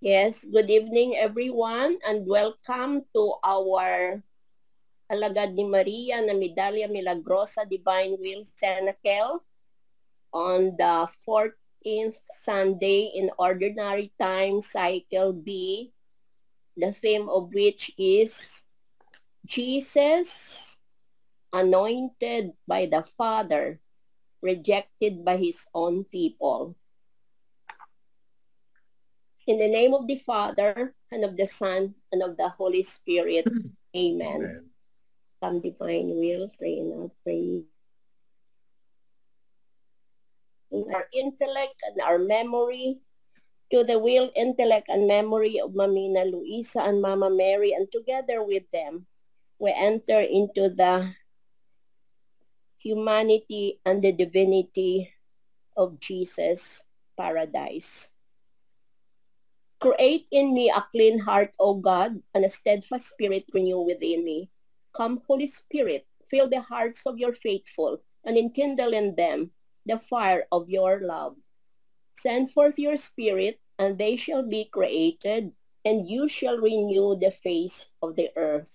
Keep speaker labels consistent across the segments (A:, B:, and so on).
A: Yes, good evening everyone and welcome to our Alagad ni Maria na Medalya Milagrosa Divine Will Cenacle on the 14th Sunday in Ordinary Time, Cycle B, the theme of which is Jesus, anointed by the Father, rejected by his own people. In the name of the Father, and of the Son, and of the Holy Spirit. Amen.
B: Amen.
A: Some divine will, pray now, pray. In our intellect and our memory, to the will, intellect, and memory of Mamina Luisa and Mama Mary, and together with them, we enter into the humanity and the divinity of Jesus' paradise. Create in me a clean heart, O God, and a steadfast spirit renew within me. Come, Holy Spirit, fill the hearts of your faithful, and enkindle in them the fire of your love. Send forth your Spirit, and they shall be created, and you shall renew the face of the earth.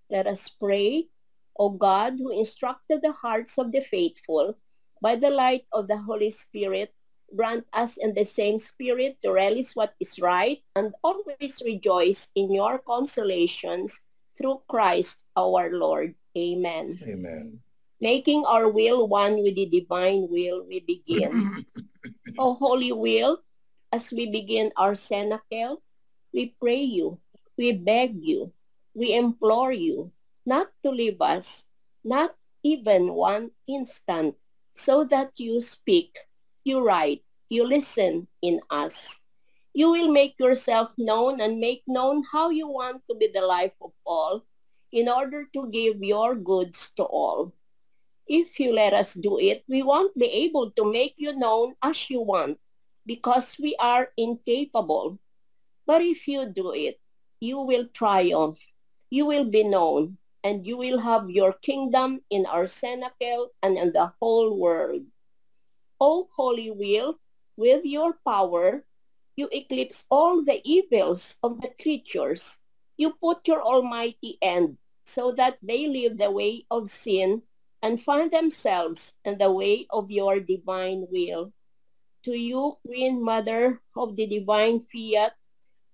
A: Let us pray. O God, who instructed the hearts of the faithful by the light of the Holy Spirit, grant us in the same Spirit to relish what is right and always rejoice in your consolations through Christ our Lord. Amen.
B: Amen.
A: Making our will one with the divine will, we begin. O Holy Will, as we begin our cenacle, we pray you, we beg you, we implore you not to leave us, not even one instant, so that you speak, you write, you listen in us. You will make yourself known and make known how you want to be the life of all in order to give your goods to all. If you let us do it, we won't be able to make you known as you want because we are incapable. But if you do it, you will triumph, you will be known, and you will have your kingdom in our cenacle and in the whole world. O Holy Will, with your power, you eclipse all the evils of the creatures. You put your almighty end so that they leave the way of sin and find themselves in the way of your divine will. To you, Queen Mother of the divine fiat,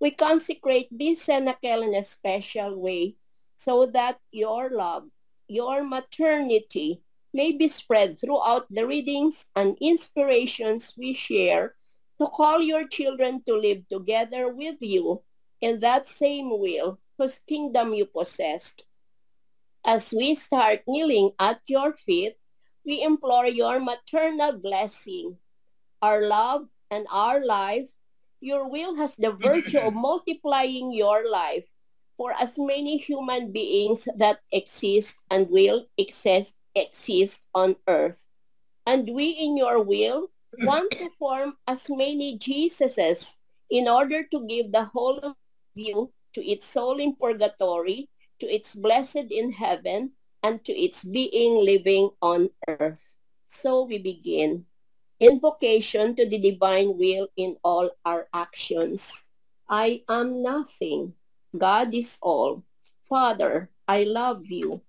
A: we consecrate this cenacle in a special way so that your love, your maternity may be spread throughout the readings and inspirations we share to call your children to live together with you in that same will whose kingdom you possessed. As we start kneeling at your feet, we implore your maternal blessing. Our love and our life, your will has the virtue of multiplying your life for as many human beings that exist and will exist on earth. And we in your will want to form as many Jesuses in order to give the whole of you to its soul in purgatory, to its blessed in heaven, and to its being living on earth. So we begin. Invocation to the divine will in all our actions. I am nothing. God is all. Father, I love you.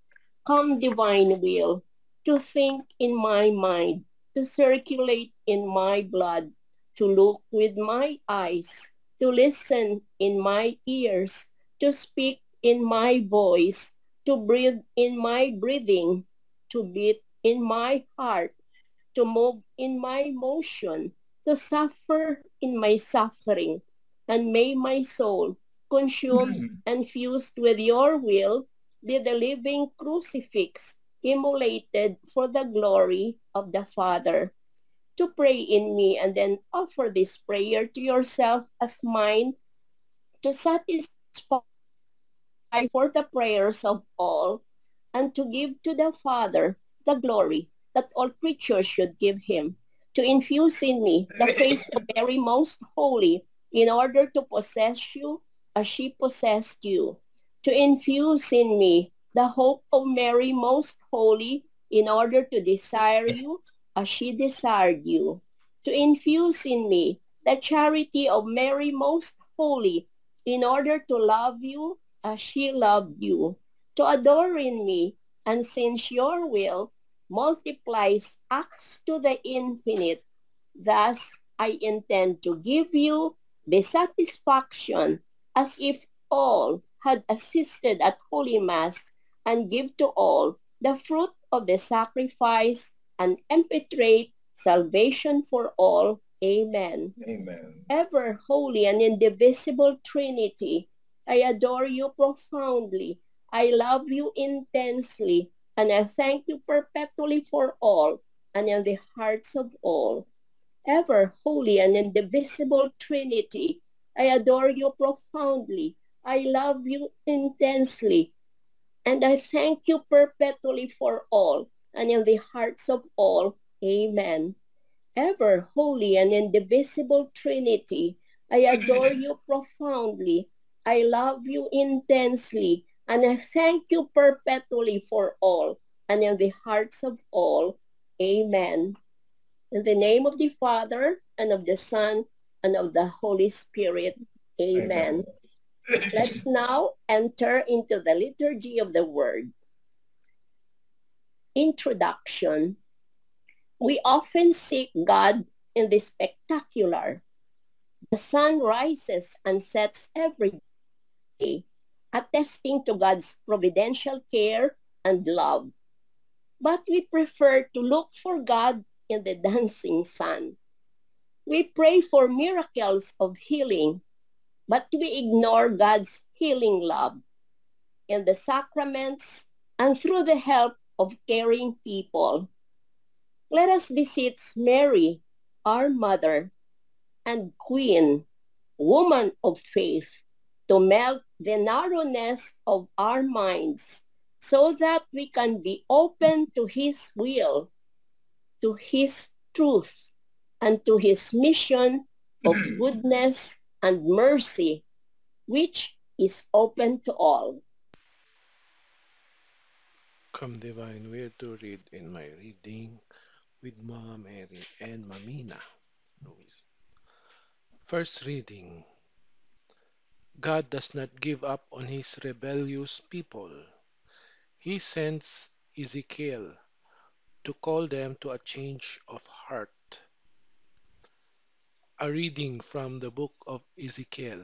A: Come, divine will, to think in my mind, to circulate in my blood, to look with my eyes, to listen in my ears, to speak in my voice, to breathe in my breathing, to beat in my heart, to move in my motion, to suffer in my suffering, and may my soul, consumed and fused with your will, be the living crucifix, immolated for the glory of the Father. To pray in me and then offer this prayer to yourself as mine to satisfy for the prayers of all and to give to the Father the glory that all creatures should give him, to infuse in me the faith of Mary most holy in order to possess you as she possessed you, to infuse in me the hope of Mary most holy in order to desire you as she desired you, to infuse in me the charity of Mary most holy, in order to love you as she loved you, to adore in me, and since your will multiplies acts to the infinite, thus I intend to give you the satisfaction as if all had assisted at Holy Mass and give to all the fruit of the sacrifice and impetrate salvation for all. Amen.
B: Amen.
A: Ever holy and indivisible Trinity, I adore you profoundly. I love you intensely, and I thank you perpetually for all and in the hearts of all. Ever holy and indivisible Trinity, I adore you profoundly. I love you intensely, and I thank you perpetually for all and in the hearts of all. Amen. Ever holy and indivisible Trinity, I adore you profoundly. I love you intensely, and I thank you perpetually for all and in the hearts of all. Amen. In the name of the Father, and of the Son, and of the Holy Spirit. Amen.
B: Amen.
A: Let's now enter into the liturgy of the word. Introduction. We often seek God in the spectacular. The sun rises and sets every day, attesting to God's providential care and love. But we prefer to look for God in the dancing sun. We pray for miracles of healing, but we ignore God's healing love in the sacraments and through the help of caring people. Let us beseech Mary, our mother and queen, woman of faith, to melt the narrowness of our minds so that we can be open to his will, to his truth, and to his mission of goodness and mercy, which is open to all.
C: Come Divine Will to read in my reading with Mama Mary and Mamina Luis. First reading. God does not give up on his rebellious people. He sends Ezekiel to call them to a change of heart. A reading from the book of Ezekiel.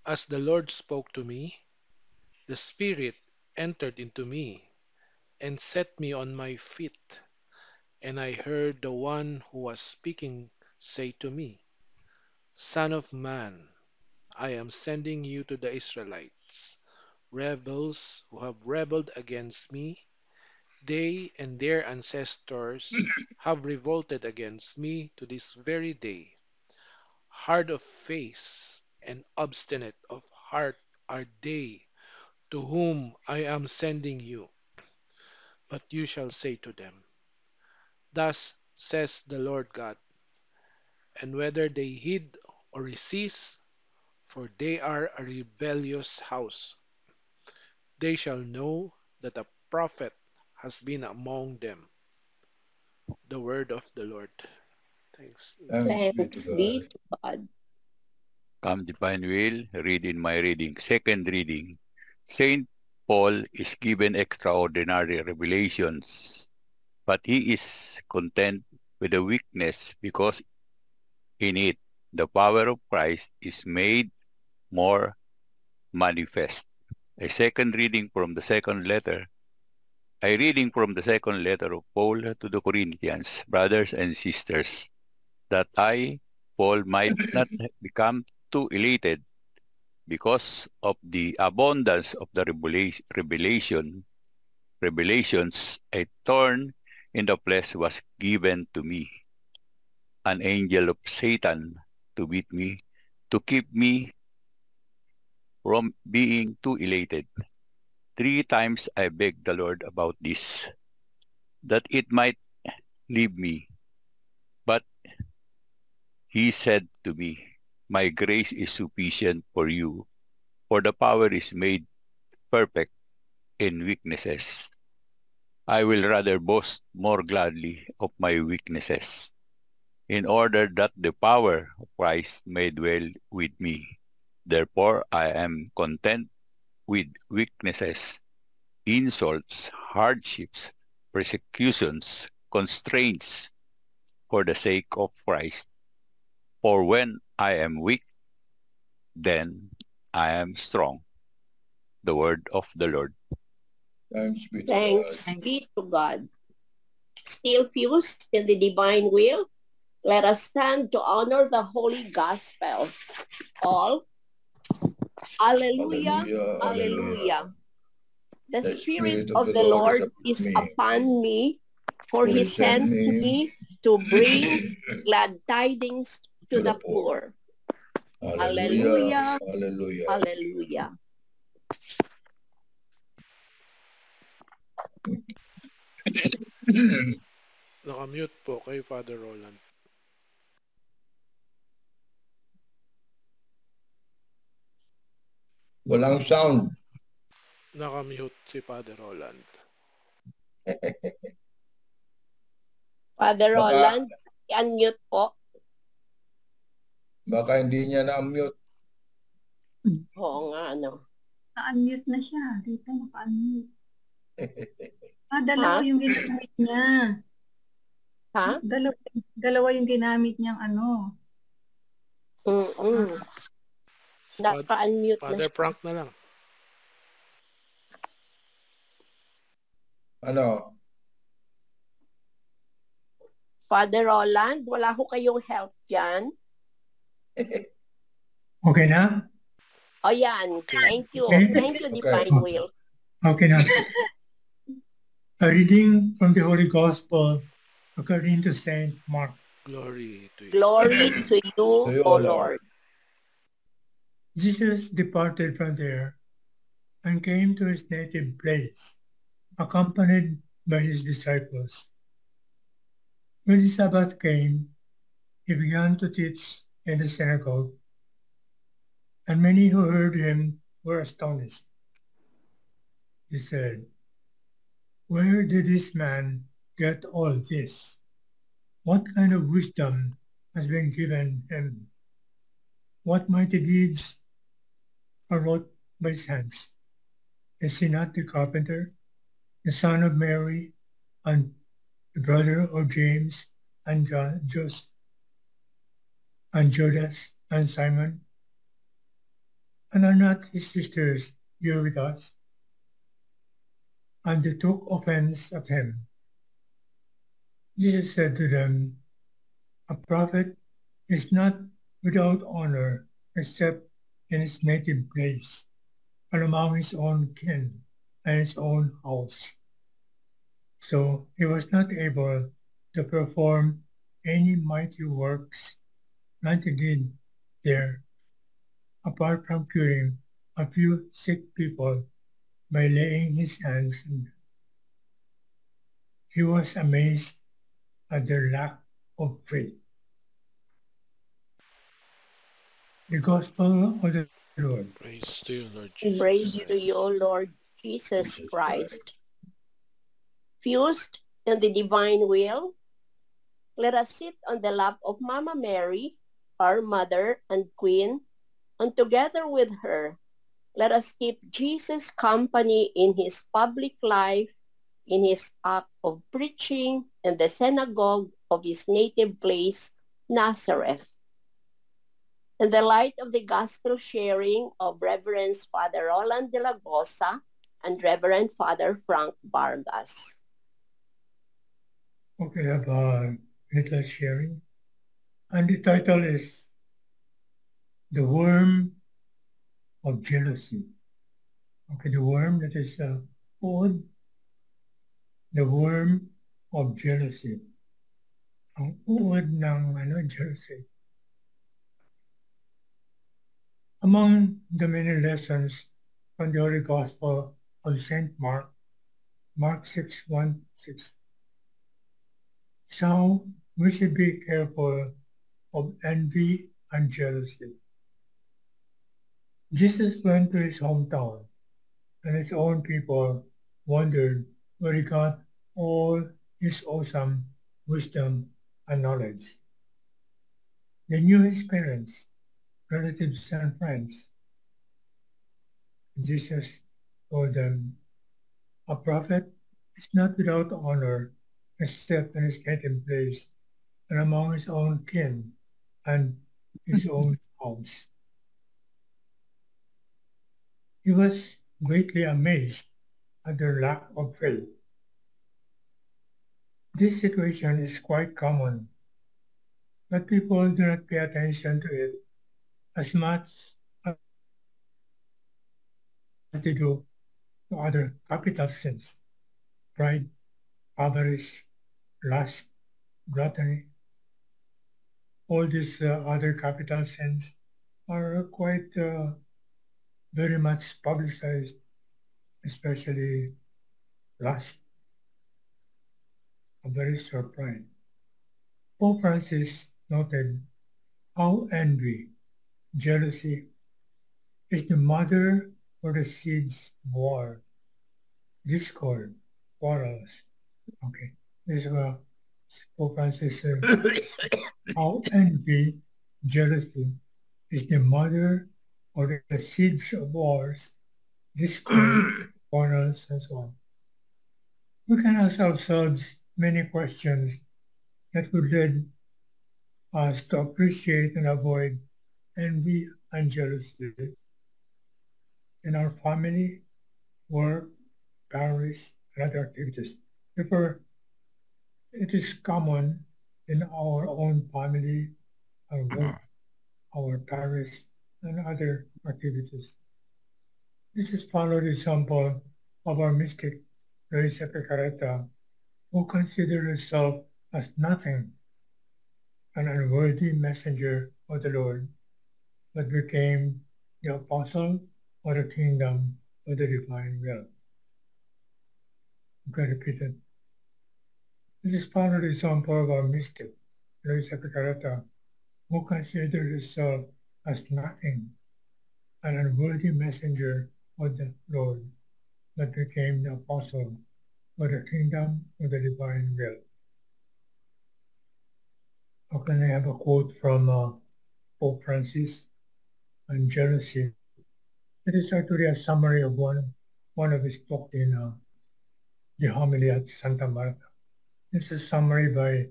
C: As the Lord spoke to me, the Spirit entered into me and set me on my feet, and I heard the one who was speaking say to me, Son of man, I am sending you to the Israelites, rebels who have rebelled against me. They and their ancestors have revolted against me to this very day. Hard of face and obstinate of heart are they to whom I am sending you. But you shall say to them, Thus says the Lord God, and whether they heed or resist, for they are a rebellious house, they shall know that a prophet has been among them. The word of the Lord. Thanks be to
B: Thanks be to
A: Thanks be
B: God.
A: to God.
D: Come Divine Will, read in my reading. Second reading. Saint Paul is given extraordinary revelations, but he is content with the weakness because in it the power of Christ is made more manifest. A second reading from the second letter. A reading from the second letter of Paul to the Corinthians, brothers and sisters, that I, Paul, might not become too elated because of the abundance of the revelations, a thorn in the flesh was given to me, an angel of Satan to beat me, to keep me from being too elated. 3 times I begged the Lord about this, that it might leave me. But he said to me, My grace is sufficient for you, for the power is made perfect in weaknesses. I will rather boast more gladly of my weaknesses, in order that the power of Christ may dwell with me. Therefore, I am content with weaknesses, insults, hardships, persecutions, constraints for the sake of Christ. For when I am weak, then I am strong. The word of the Lord.
B: Thanks be to
A: Thanks
B: God.
A: be to God. Still fused in the divine will, let us stand to honor the holy gospel. All, Alleluia,
B: Hallelujah,
A: Alleluia. The
B: The
A: Spirit of the Lord is upon me, for He sent me to bring glad tidings to the poor. Hallelujah,
B: Hallelujah.
A: Hallelujah.
C: Nakamute po kay Father Roland.
B: Walang sound.
C: Nakamute si Father Roland.
A: Father
B: Baka-
A: Roland, i-unmute po.
B: Baka hindi niya na-mute.
A: Oo nga, ano.
E: Na-unmute na siya. Dito naka-unmute. Dalawa
A: Ha?
E: yung ginamit niya.
A: Ha?
E: Dalawa yung ginamit niyang ano.
A: Naka-unmute na
C: Father
A: siya.
C: Frank na lang.
B: Ano?
A: Father Roland, wala ho kayong help dyan?
F: Okay na?
A: O yan, thank you.
F: Okay.
A: Thank you,
B: Okay.
A: Divine Will.
F: Okay na. A reading from the Holy Gospel according to Saint Mark.
C: Glory to you.
A: Glory to you,
B: you,
A: O
B: O
A: Lord.
F: Jesus departed from there and came to his native place, accompanied by his disciples. When the Sabbath came, he began to teach in the synagogue, and many who heard him were astonished. He said, "Where did this man get all this? What kind of wisdom has been given him? What mighty deeds are wrought by his hands? Is he not the carpenter, the son of Mary, and the brother of James and Joseph, and Judas and Simon? And are not his sisters here with us?" And they took offense at him. Jesus said to them, "A prophet is not without honor except in his native place and among his own kin and his own house." So he was not able to perform any mighty works that he did there, apart from curing a few sick people by laying his hands on them. He was amazed at their lack of faith. The Gospel of the Lord.
C: Praise to you, Lord Jesus.
A: Praise to you, Lord Jesus Christ. Fused in the divine will, let us sit on the lap of Mama Mary, our mother and queen, and together with her, let us keep Jesus company in his public life, in his act of preaching in the synagogue of his native place, Nazareth. In the light of the gospel sharing of Reverend Father Roland de la Gosa and Reverend Father Frank Vargas.
F: Okay, I have a little sharing. And the title is The Worm of Jealousy. Okay, the worm that is called the worm of jealousy. Ang uod ng jealousy. Among the many lessons from the Holy Gospel of St. Mark, Mark 6:1-6, so we should be careful of envy and jealousy. Jesus went to his hometown, and his own people wondered where he got all his awesome wisdom and knowledge. They knew his parents, relatives, and friends. Jesus told them, a prophet is not without honor except in his native place and among his own kin and his own house. He was greatly amazed at their lack of faith. This situation is quite common, but people do not pay attention to it as much as they do to other capital sins: pride, avarice, lust, gluttony. All these other capital sins are quite very much publicized, especially lust, avarice, or pride. Pope Francis noted how envy, jealousy, is the mother for the seeds of war, discord, quarrels. Okay, this is what Pope Francis said. How envy, jealousy, is the mother or the seeds of wars, discord, quarrels, and so on. We can ask ourselves many questions that would lead us to appreciate and avoid envy and jealousy in our family, work, parish, and other activities. Therefore, it is common in our own family, our work, our parish, and other activities. This is followed example of our mystic Teresa Picareta, who considered herself as nothing, an unworthy messenger of the Lord, but became the apostle of the kingdom of the divine will. Okay, repeated. This is followed example of our mystic Teresa Picareta, who considered herself as nothing, an unworthy messenger of the Lord, but became the apostle of the kingdom of the divine will. Okay, I have a quote from Pope Francis on jealousy. It is actually a summary of one of his talk in the homily at Santa Marta. It's a summary by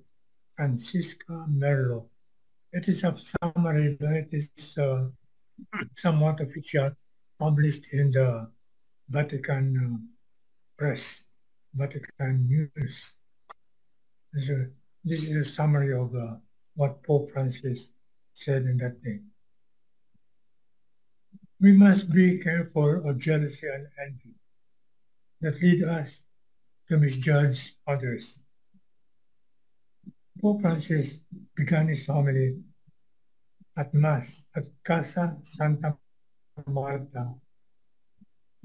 F: Francisca Merlo. It is a summary, but it is somewhat official, published in the Vatican press, Vatican News. This is a summary of what Pope Francis said in that day. We must be careful of jealousy and envy that lead us to misjudge others. Pope Francis began his homily at Mass at Casa Santa Marta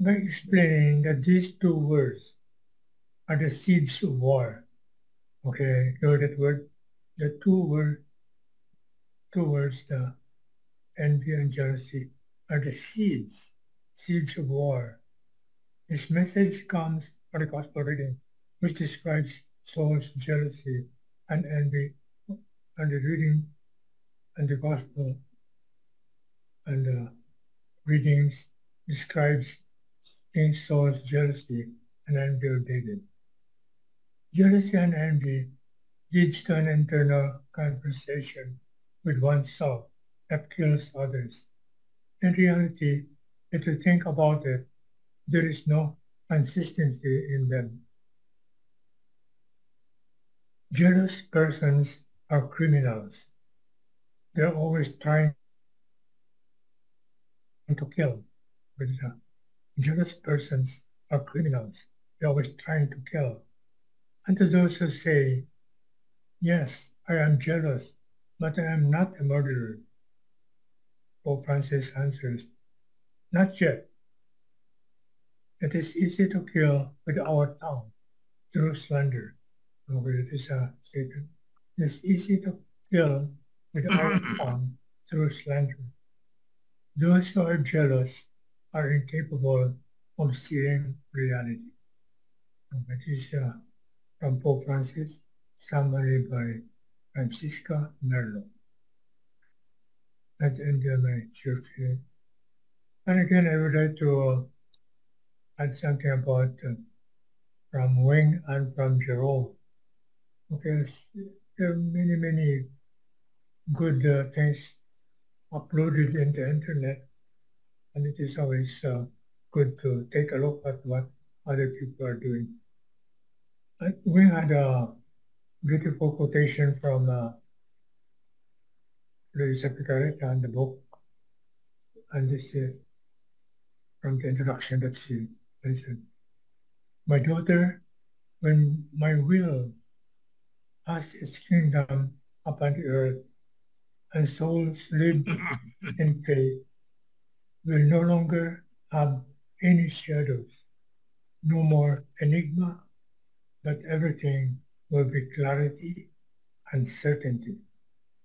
F: by explaining that these two words are the seeds of war. Okay, you heard that word? The two words, the envy and jealousy, are the seeds of war. This message comes from the Gospel reading, which describes Saul's jealousy and envy, and the reading and the Gospel and the readings describes King Saul's jealousy and envy of David. Jealousy and envy leads to an internal conversation with oneself that kills others. In reality, if you think about it, there is no consistency in them. Jealous persons are criminals. They're always trying to kill. Jealous persons are criminals. They're always trying to kill. And to those who say, yes, I am jealous, but I am not a murderer, Pope Francis answers, not yet. It is easy to kill with our tongue through slander. It is a statement. It is easy to kill with our tongue through slander. Those who are jealous are incapable of seeing reality. It is from Pope Francis, summary by Francisca Merlo. at my church here. And again, I would like to add something about from Wing and from Jerome. Because there are many good things uploaded in the internet, and it is always good to take a look at what other people are doing. And we had a beautiful quotation from Luisa Picaretta in the book, and this is from the introduction that she mentioned. My daughter, when my will has its kingdom upon the earth, and souls live in faith, will no longer have any shadows, no more enigma, but everything will be clarity and certainty.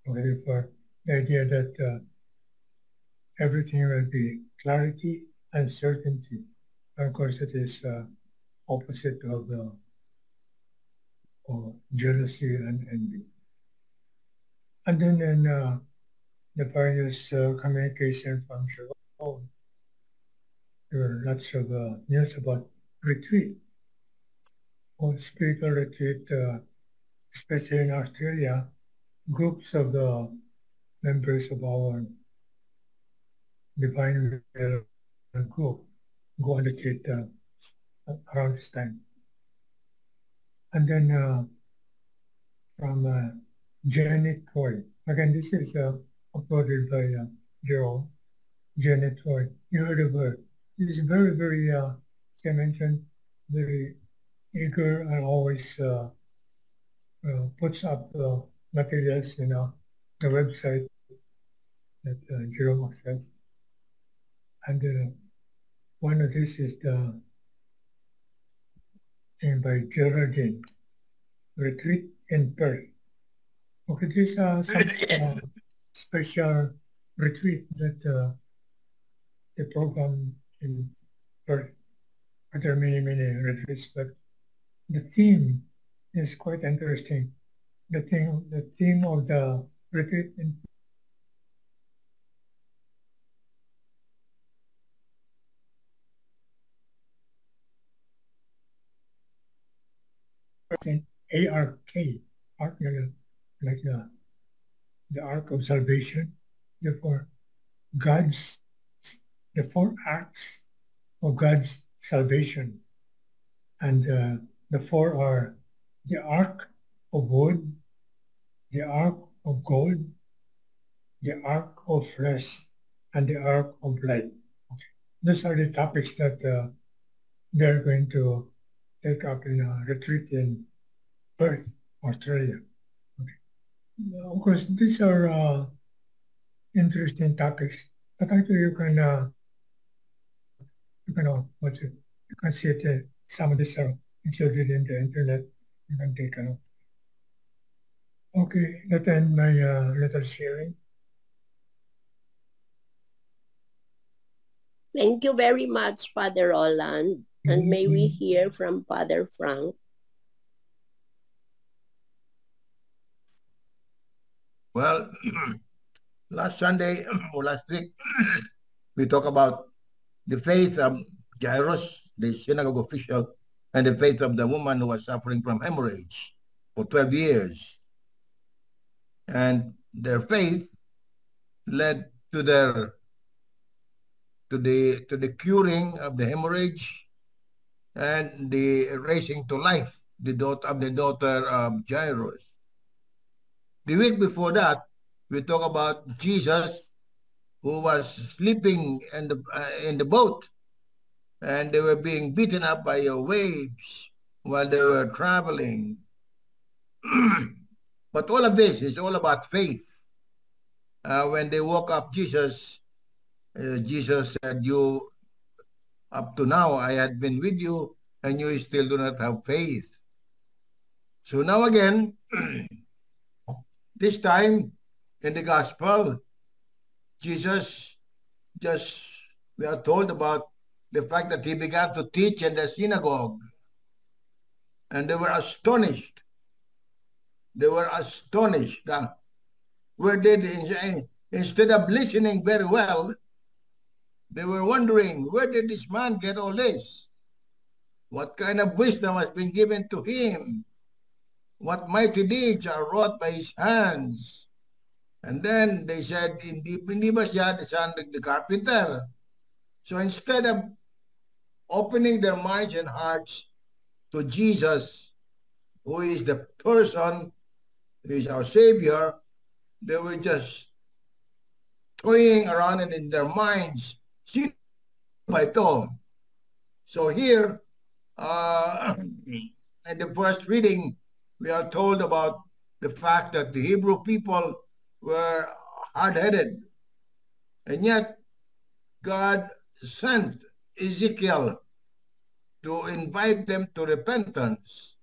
F: Okay, for the idea that everything will be clarity and certainty. And of course, it is opposite of jealousy and envy. And then in the various communication from Jerome, there were lots of news about retreat, or spiritual retreat, especially in Australia. Groups of the members of our Divine Will group go on retreat around this time. And then from Janet Troy. Again, this is uploaded by Jerome. Janet Troy. You heard of her. She's very, as I mentioned, very eager and always puts up materials in the website that Jerome says. And one of this is the thing by Geraldine, Retreat in Perth. Okay, this is some special retreat that the program in Perth. There are many retreats, but the theme is quite interesting. The theme of the retreat in ARK, ark, like the Ark of Salvation. Therefore, the 4 acts of God's salvation. And the 4 are the Ark of wood, the Ark of gold, the Ark of flesh, and the Ark of light. Okay. Those are the topics that they're going to take up in a retreat in Perth, Australia. Okay. Of course, these are interesting topics, but actually you can see it. Some of these are included in the internet. You can take a look. Okay, that ends my little sharing.
A: Thank you very much, Father Roland. And may we hear from Father Frank.
B: Well, last Sunday or last week, we talked about the faith of Jairus, the synagogue official, and the faith of the woman who was suffering from hemorrhage for 12 years. And their faith led to the curing of the hemorrhage and the raising to life the daughter of Jairus. The week before that, we talk about Jesus, who was sleeping in the boat, and they were being beaten up by waves while they were traveling. But all of this is all about faith. When they woke up Jesus, Jesus said, "You, up to now, I had been with you, and you still do not have faith." So now again, this time in the gospel, Jesus we are told about the fact that he began to teach in the synagogue. And they were astonished. They were astonished. Where did instead of listening very well, they were wondering, where did this man get all this? What kind of wisdom has been given to him? What mighty deeds are wrought by his hands? And then they said, hindi ba siya the son of the carpenter? So instead of opening their minds and hearts to Jesus, who is the person, who is our Savior, they were just toying around and in their minds, sino ba ito? So here, in the first reading, we are told about the fact that the Hebrew people were hard-headed. And yet, God sent Ezekiel to invite them to repentance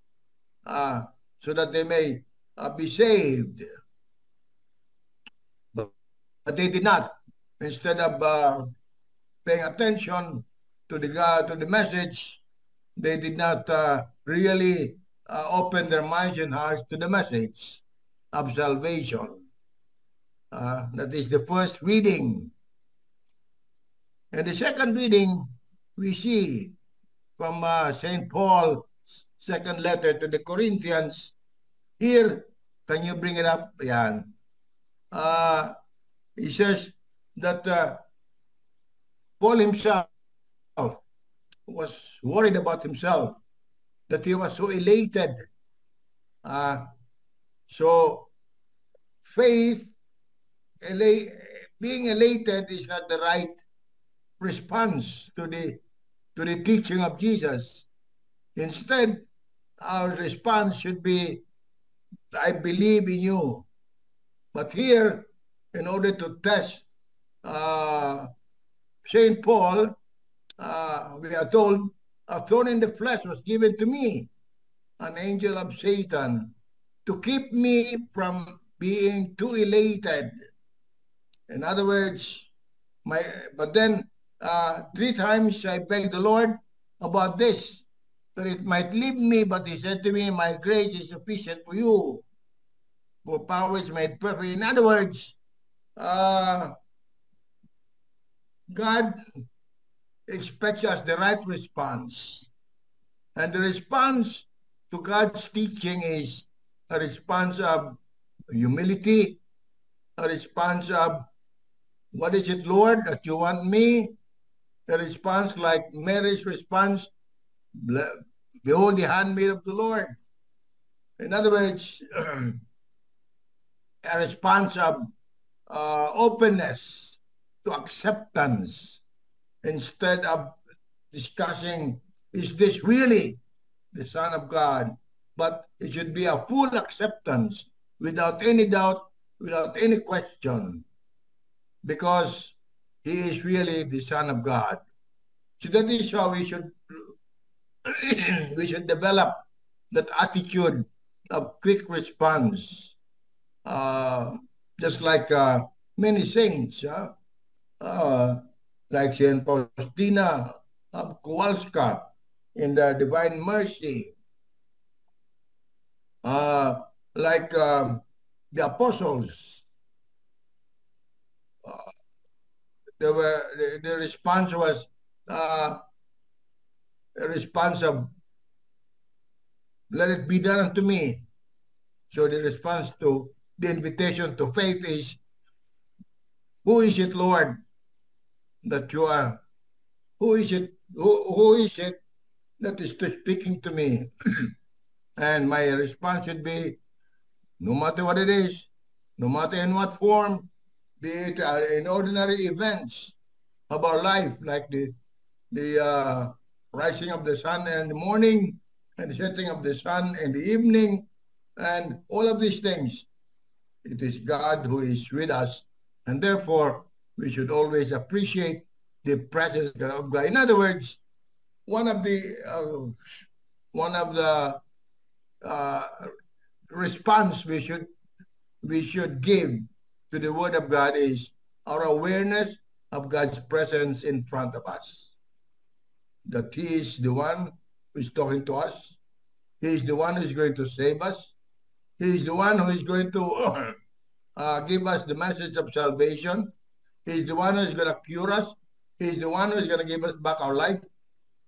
B: so that they may be saved. But they did not. Instead of paying attention to the message, they did not really open their minds and hearts to the message of salvation. That is the first reading. And the second reading, we see from St. Paul's second letter to the Corinthians. Here, can you bring it up? Yan. He says that Paul himself was worried about himself, that he was so elated. So faith, being elated is not the right response to the teaching of Jesus. Instead, our response should be, I believe in you. But here, in order to test St. Paul, we are told, a thorn in the flesh was given to me, an angel of Satan, to keep me from being too elated. In other words, but then 3 times I begged the Lord about this, that it might leave me, but he said to me, my grace is sufficient for you, for power is made perfect. In other words, God expects us the right response. And the response to God's teaching is a response of humility, a response of, what is it, Lord, that you want me? A response like Mary's response, behold the handmaid of the Lord. In other words, a response of openness to acceptance, instead of discussing, is this really the Son of God? But it should be a full acceptance without any doubt, without any question, because he is really the Son of God. So that is how we should we should develop that attitude of quick response, just like many saints, like Saint Faustina of Kowalska in the Divine Mercy, like the apostles. The response was a response of, let it be done unto me. So the response to the invitation to faith is, who is it, Lord, that you are? Who is it? Who is it that is speaking to me? And my response should be, no matter what it is, no matter in what form, be it in ordinary events of our life, like the rising of the sun in the morning and the setting of the sun in the evening, and all of these things. It is God who is with us, and therefore we should always appreciate the presence of God. In other words, one of the response we should give to the Word of God is our awareness of God's presence in front of us. That He is the one who is talking to us. He is the one who is going to save us. He is the one who is going to give us the message of salvation. He's the one who's going to cure us. He's the one who's going to give us back our life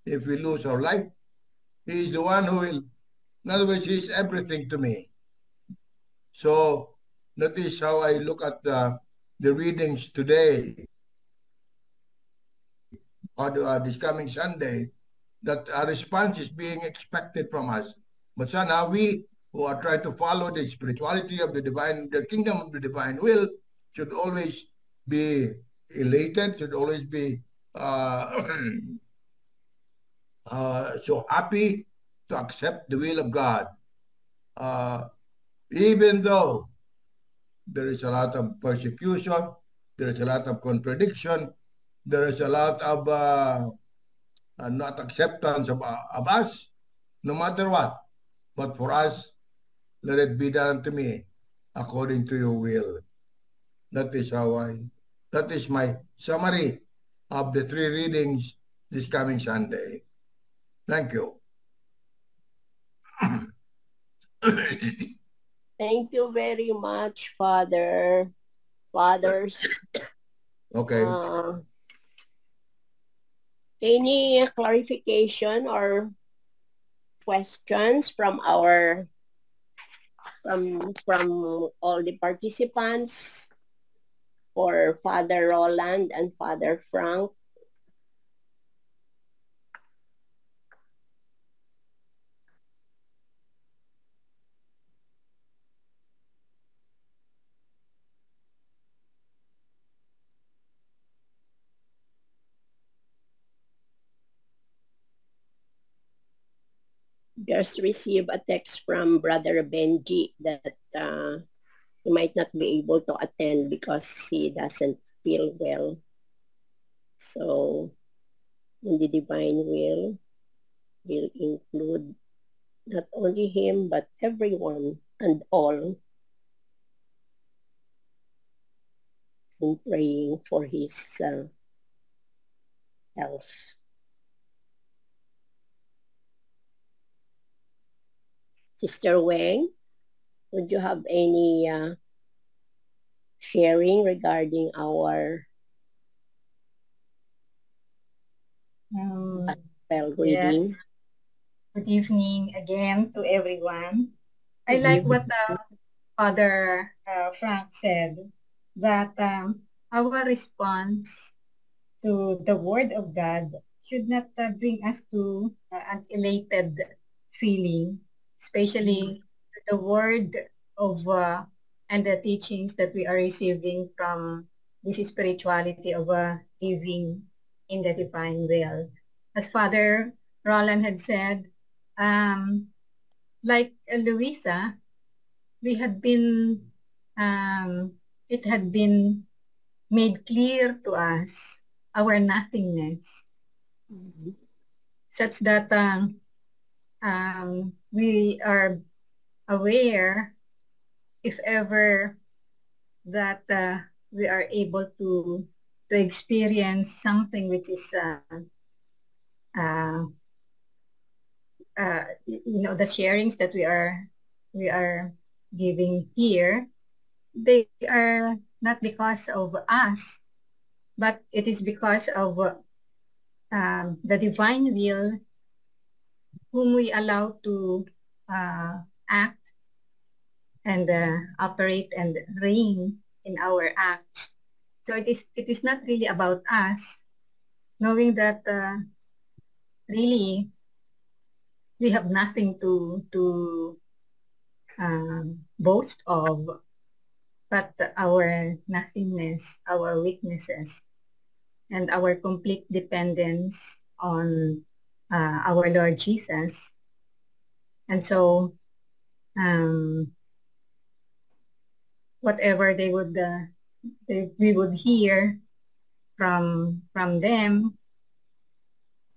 B: if we lose our life. He's the one who will, in other words, he's everything to me. So that is how I look at the readings today, or this coming Sunday, that a response is being expected from us. But somehow we who are trying to follow the spirituality of the divine, the kingdom of the divine will, should always be elated, should always be so happy to accept the will of God. Even though there is a lot of persecution, there is a lot of contradiction, there is a lot of not acceptance of us, no matter what. But for us, let it be done unto me according to your will. That is that is my summary of the 3 readings this coming Sunday. Thank you.
A: Thank you very much, Fathers.
B: Okay.
A: Any clarification or questions from all the participants for Father Roland and Father Frank? Just received a text from Brother Benji that he might not be able to attend because he doesn't feel well. So in the divine will include not only him but everyone and all in praying for his health. Sister Weng, would you have any sharing regarding our spell reading?
E: Yes. Good evening again to everyone. I like what Father Frank said, that our response to the Word of God should not bring us to an elated feeling, especially the Word of and the teachings that we are receiving from this spirituality of living in the divine will. As Father Roland had said, like Luisa, we had been, it had been made clear to us our nothingness, such that we are aware, if ever that we are able to experience something which is the sharings that we are giving here, they are not because of us, but it is because of the divine will, whom we allow to act and operate and reign in our acts. So it is not really about us, knowing that really we have nothing to boast of, but our nothingness, our weaknesses, and our complete dependence on our Lord Jesus. And so whatever we would hear from them,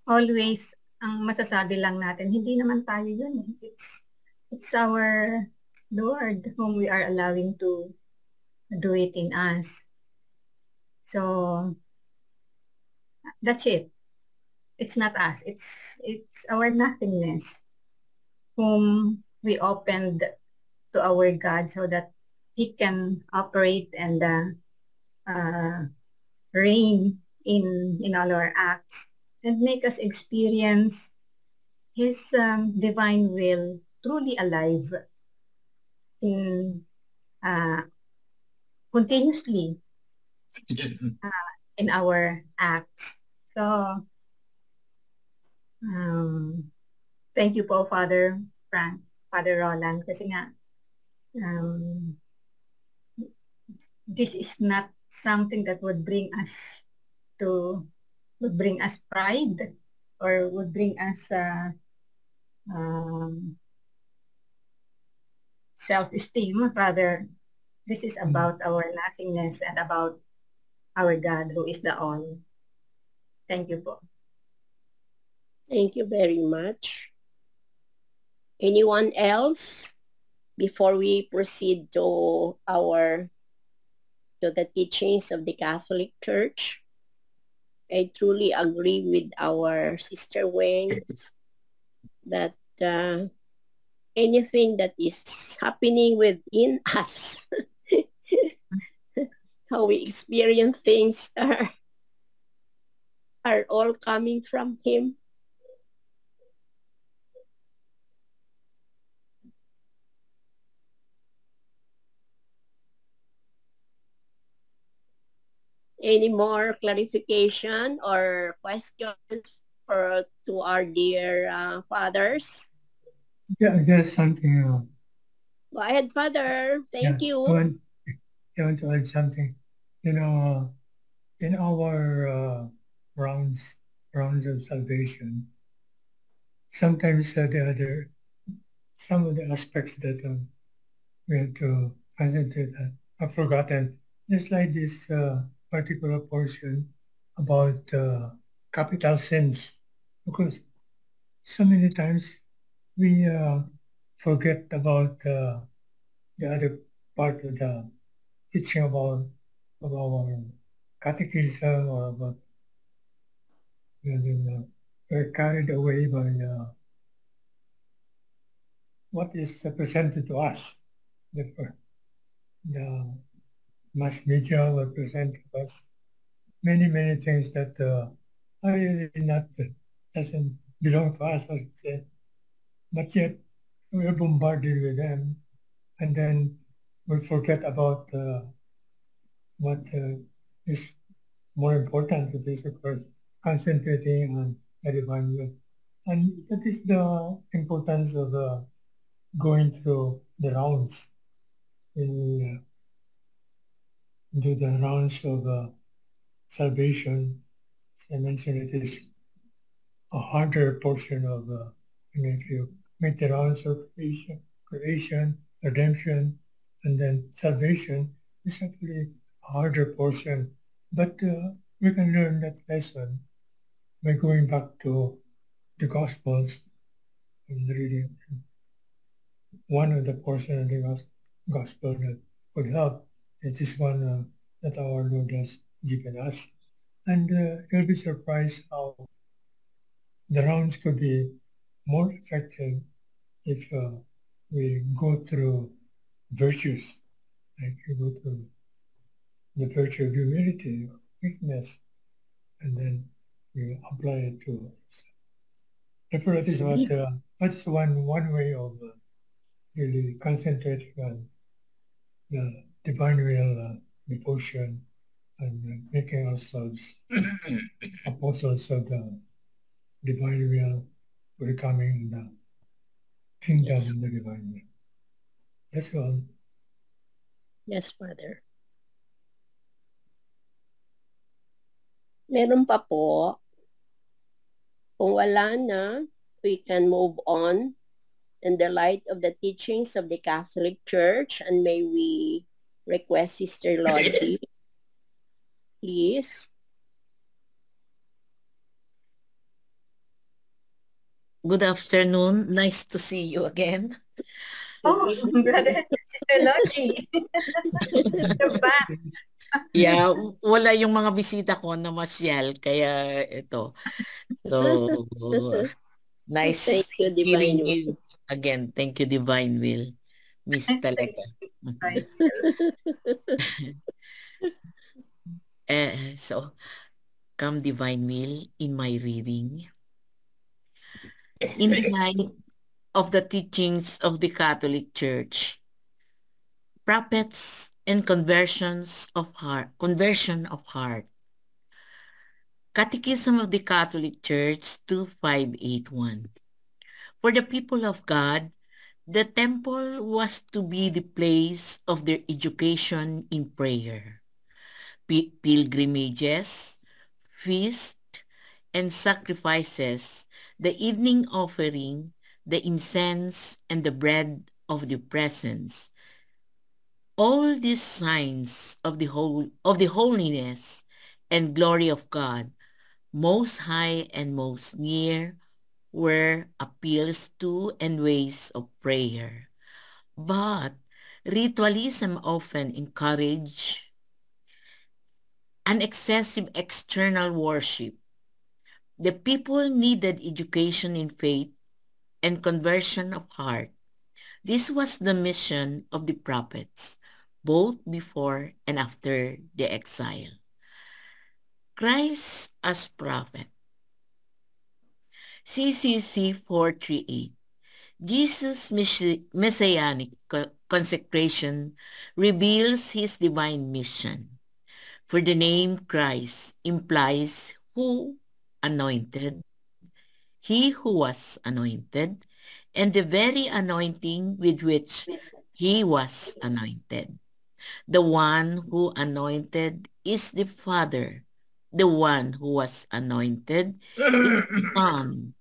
E: always ang masasabi lang natin, hindi naman tayo yun. It's our Lord whom we are allowing to do it in us. So that's it. It's not us. It's our nothingness whom we opened to our God so that He can operate and reign in all our acts and make us experience His divine will truly alive in continuously in our acts. So, thank you po, Father Frank, Father Roland, kasi nga, this is not something that would bring us pride or would bring us self-esteem. Rather, this is about our nothingness and about our God who is the all. Thank you po.
A: Thank you very much. Anyone else before we proceed to the teachings of the Catholic Church? I truly agree with our Sister Wayne that anything that is happening within us, how we experience things are all coming from Him. Any more clarification or questions to our dear fathers?
F: Yeah, there's something.
A: Go ahead, Father. Thank you.
F: I want to add something. In our rounds of salvation, sometimes some of the aspects that we have to concentrate on are forgotten. Just like this particular portion about capital sins, because so many times we forget about the other part of the teaching about our catechism or about we're carried away by what is presented to us. The mass media will present to us many things that are really not doesn't belong to us, as say. But yet we are bombarded with them, and then we forget about what is more important, which is, of course, concentrating on the divine will. And that is the importance of going through the rounds. When we do the rounds of salvation, as I mentioned, it is a harder portion of, if you make the rounds of creation, redemption, and then salvation, is actually a harder portion. But we can learn that lesson by going back to the Gospels and reading one of the portion of the Gospel that would help. It is one that our Lord has given us. And you'll be surprised how the rounds could be more effective if we go through virtues, like we go through the virtue of humility, weakness, and then we apply it to others. Therefore, that is that's one way of really concentrating on the divine will devotion and making ourselves apostles of the divine will, becoming the kingdom in the divine will. That's all.
A: Yes, Father. Meron pa po. Kung wala na, we can move on in the light of the teachings of the Catholic Church, and may we request Sister Lottie, please.
G: Good afternoon. Nice to see you again.
E: Oh, brother, Sister Lottie.
G: Yeah, wala yung mga bisita ko na masyal, kaya ito. So, nice
A: Thank you,
G: hearing
A: Divine
G: you again. Thank you, Divine Will. Miss talaga. So, come Divine Will in my reading. In the light of the teachings of the Catholic Church, prophets and conversion of heart. Catechism of the Catholic Church 2581. For the people of God, the temple was to be the place of their education in prayer. Pilgrimages, feasts, and sacrifices, the evening offering, the incense, and the bread of the presence. All these signs of the holiness and glory of God, most high and most near, were appeals to and ways of prayer. But ritualism often encouraged an excessive external worship. The people needed education in faith and conversion of heart. This was the mission of the prophets, both before and after the exile. Christ as prophet. CCC 438. Jesus' messianic consecration reveals his divine mission. For the name Christ implies who anointed, he who was anointed, and the very anointing with which he was anointed. The one who anointed is the Father. The one who was anointed is the Son.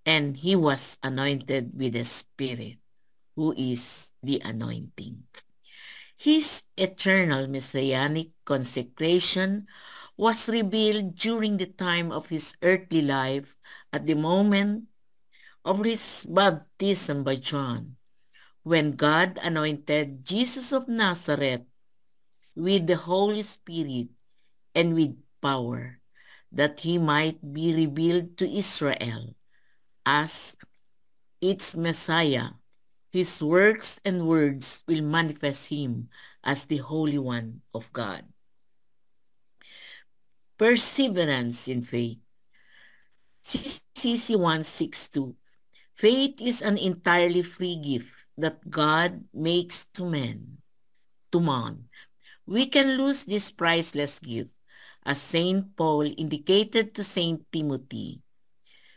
G: And he was anointed with the Spirit, who is the anointing. His eternal messianic consecration was revealed during the time of his earthly life at the moment of his baptism by John, when God anointed Jesus of Nazareth with the Holy Spirit and with power, that he might be revealed to Israel as its Messiah. His works and words will manifest him as the Holy One of God. Perseverance in faith. CCC 162. Faith is an entirely free gift that God makes to man. We can lose this priceless gift, as St. Paul indicated to St. Timothy.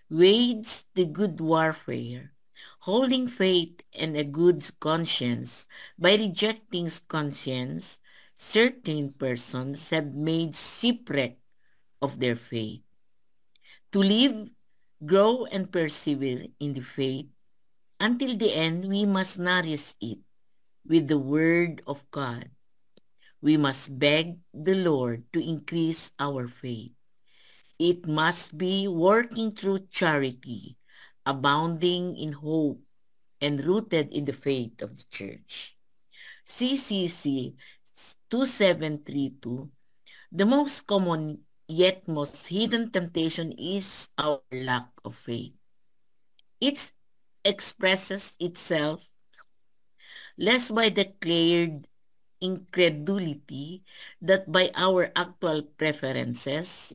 G: Wage the good warfare, holding faith and a good conscience. By rejecting conscience, certain persons have made shipwreck of their faith. To live, grow, and persevere in the faith, until the end, we must nourish it with the Word of God. We must beg the Lord to increase our faith. It must be working through charity, abounding in hope, and rooted in the faith of the Church. CCC 2732. The most common yet most hidden temptation is our lack of faith. It expresses itself less by declared incredulity than by our actual preferences.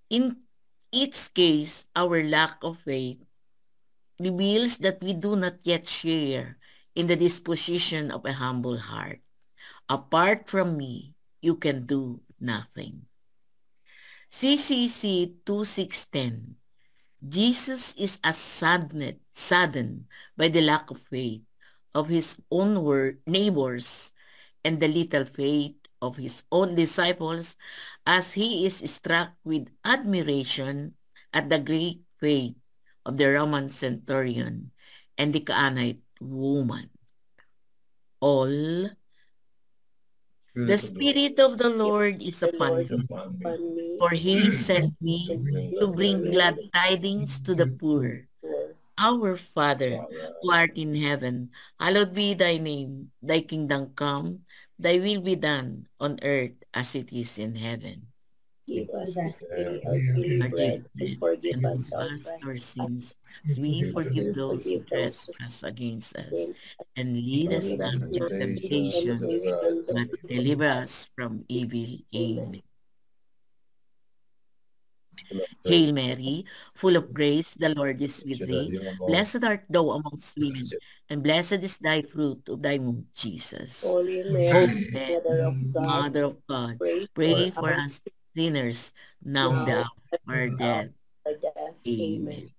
G: In its case, our lack of faith reveals that we do not yet share in the disposition of a humble heart. Apart from me, you can do nothing. CCC 2610. Jesus is saddened by the lack of faith of his own neighbors and the little faith of his own disciples, as he is struck with admiration at the great faith of the Roman centurion and the Canaanite woman. The Spirit of the Lord is upon me, for he sent me to bring glad tidings to the poor. Our Father, who art in heaven, hallowed be thy name. Thy kingdom come, thy will be done on earth as it is in heaven.
A: Give us this day our
G: our
A: daily
G: daily
A: bread, and
G: bread,
A: forgive
G: and
A: us our
G: forgive us our
A: trespasses,
G: sins, as we
A: as
G: forgive
A: we
G: those who
A: forgive those who
G: trespass against us.
A: against us.
G: And lead
A: And
G: us
A: lead
G: not
A: us
G: into
A: not into
G: temptation,
A: temptation,
G: but deliver us from evil.
A: Amen.
G: Amen. Hail Mary, full of grace, the Lord is with thee. Blessed art thou amongst women, and blessed is thy fruit of thy womb, Jesus.
A: Holy
G: Holy
A: Mary,
G: Mary,
A: Mother of God,
G: Mother of God,
A: pray
G: pray
A: for
G: for
A: us
G: us sinners, now and the
A: now
G: hour of our
A: and
G: death.
A: our death. Amen.
G: Amen.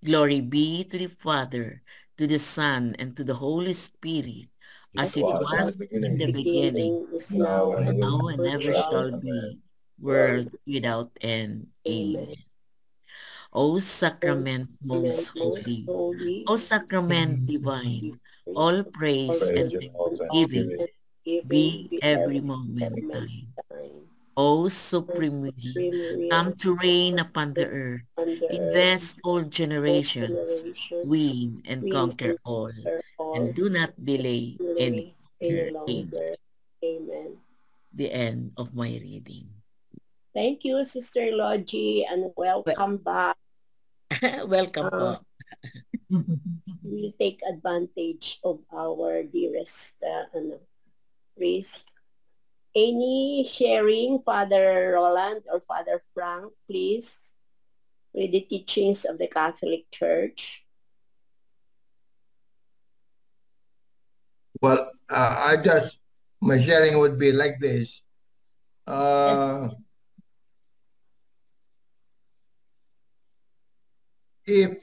G: Glory be to the Father, to the Son, and to the Holy Spirit, as it was in the beginning,
A: Is now and
G: now and
A: ever
G: ever
A: shall
G: shall be, world without end. Amen. O sacrament most holy,
A: holy,
G: O sacrament divine, all praise and thanksgiving be every moment thine. O supreme will, come to reign upon the earth, invest all generations, win and conquer all, and do not delay any longer. Amen.
A: Amen.
G: The end of my reading.
A: Thank you, Sister Logie, and welcome back.
G: Welcome po.
A: We take advantage of our dearest priest. Any sharing, Father Roland or Father Frank, please, with the teachings of the Catholic Church?
B: Well, my sharing would be like this. If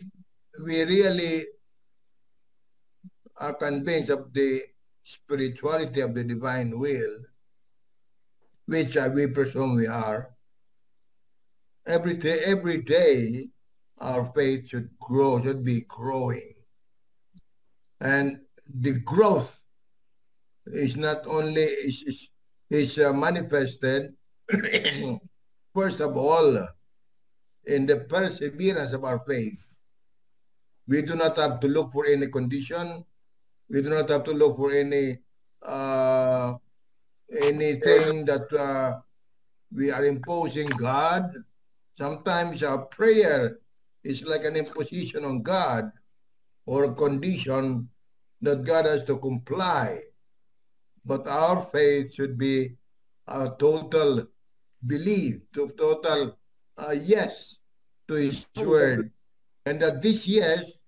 B: we really are convinced of the spirituality of the divine will, which we presume we are, every day our faith should be growing. And the growth is not only is manifested first of all in the perseverance of our faith. We do not have to look for any condition. We do not have to look for anything that we are imposing God. Sometimes our prayer is like an imposition on God or a condition that God has to comply. But our faith should be a total belief, total yes to His word. And that this yes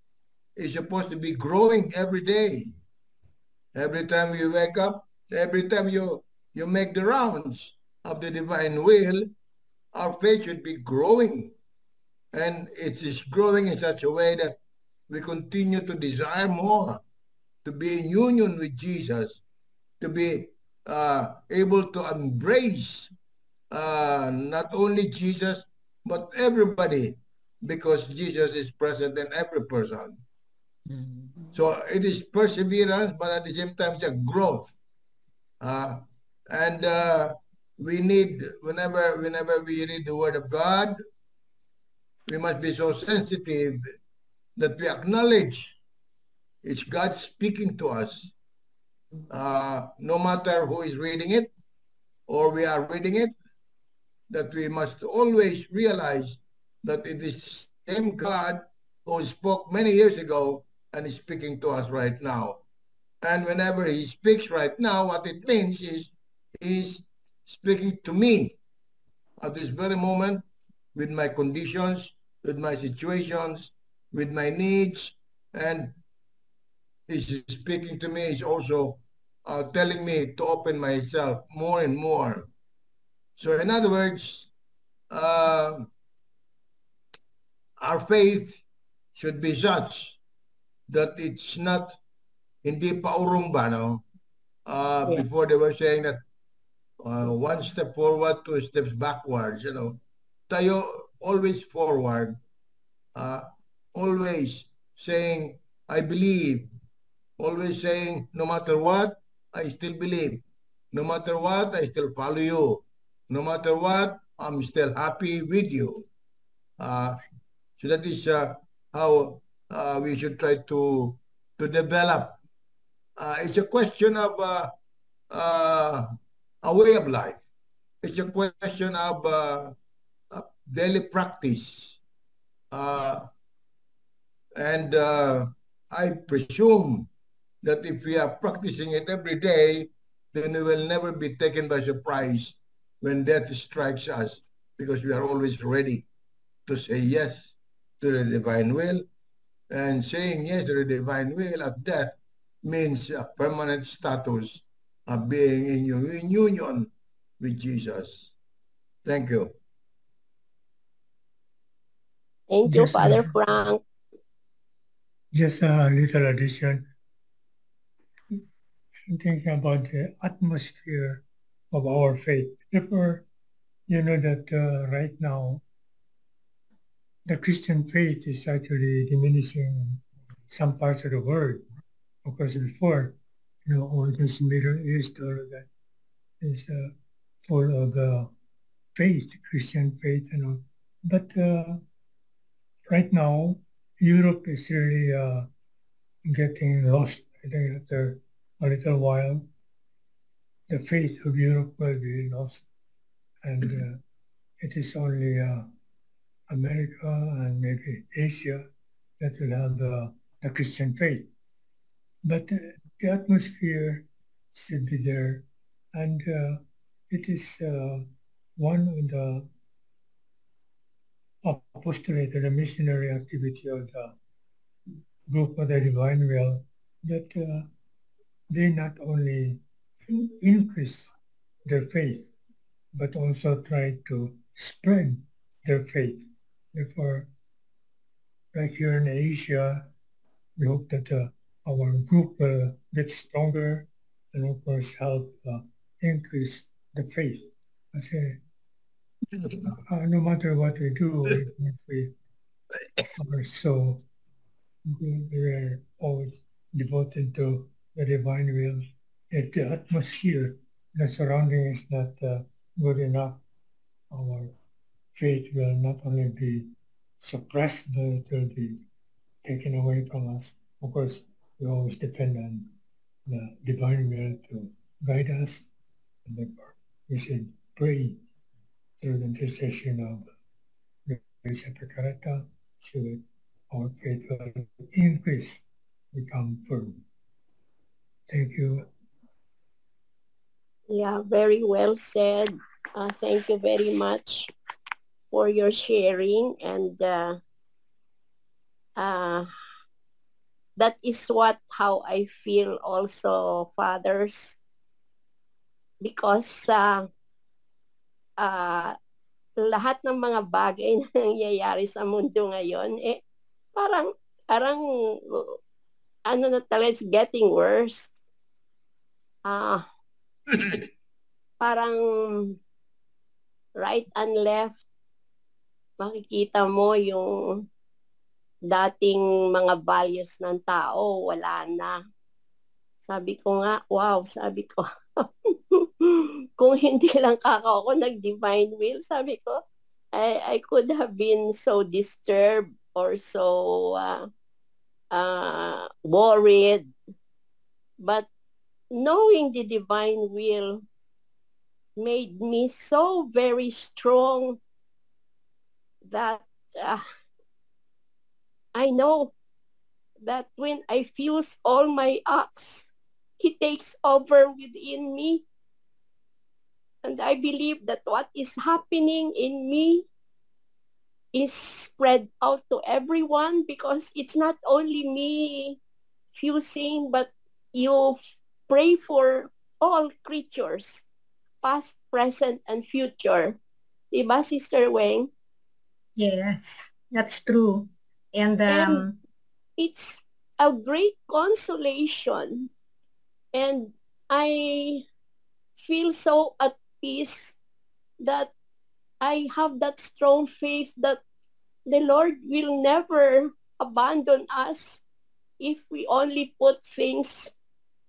B: is supposed to be growing every day. Every time you wake up, every time you make the rounds of the divine will, our faith should be growing. And it is growing in such a way that we continue to desire more, to be in union with Jesus, to be able to embrace not only Jesus, but everybody, because Jesus is present in every person. So it is perseverance, but at the same time, it's a growth. And we need, whenever we read the Word of God, we must be so sensitive that we acknowledge it's God speaking to us. No matter who is reading it or we are reading it, that we must always realize that it is the same God who spoke many years ago and is speaking to us right now. And whenever He speaks right now, what it means is He's speaking to me at this very moment with my conditions, with my situations, with my needs, and He's speaking to me. He's also telling me to open myself more and more. So in other words, our faith should be such that it's not hindi pa urumba, no? Before they were saying that one step forward, two steps backwards, you know. Tayo always forward, always saying, I believe, always saying, no matter what, I still believe. No matter what, I still follow you. No matter what, I'm still happy with you. So that is how we should try to develop. It's a question of a way of life. It's a question of daily practice. And I presume that if we are practicing it every day, then we will never be taken by surprise when death strikes us, because we are always ready to say yes to the divine will. And saying yes to the divine will at death means a permanent status of being in union with Jesus. Thank you.
A: Thank you, Father Frank.
F: Just a little addition. Thinking about the atmosphere of our faith. Therefore, you know that right now, the Christian faith is actually diminishing in some parts of the world. Of course, before, all this Middle East, all of that is full of faith, Christian faith, and all. But right now, Europe is really getting lost. I think after a little while, the faith of Europe will be lost, and it is only America and maybe Asia that will have the Christian faith. But the atmosphere should be there, and it is one of the apostolate or the missionary activity of the group of the Divine Will, that they not only increase their faith, but also try to spread their faith. Therefore, right here in Asia, we hope that our group will get stronger and, of course, help increase the faith. I say, no matter what we do, if we are so good, we are always devoted to the divine will. If the atmosphere, the surrounding is not good enough, our faith will not only be suppressed, but it will be taken away from us. Of course, we always depend on the divine will to guide us, and therefore we should pray through the intercession of the Bishop Carata so that our faith will increase, become firm. Thank you.
A: Yeah, very well said. Thank you very much for your sharing, and that is how I feel also, fathers, because lahat ng mga bagay na nangyayari sa mundo ngayon, parang ano na talaga, it's getting worse. Parang right and left, makikita mo yung dating mga values ng tao, wala na. Sabi ko nga, wow, sabi ko, kung hindi lang ako nag-divine will, sabi ko, I could have been so disturbed or so worried. But knowing the divine will made me so very strong that I know that when I fuse all my acts, He takes over within me. And I believe that what is happening in me is spread out to everyone, because it's not only me fusing, but you pray for all creatures, past, present, and future. Diba, Sister Weng?
E: Yes, that's true. And
A: it's a great consolation. And I feel so at peace that I have that strong faith that the Lord will never abandon us if we only put things,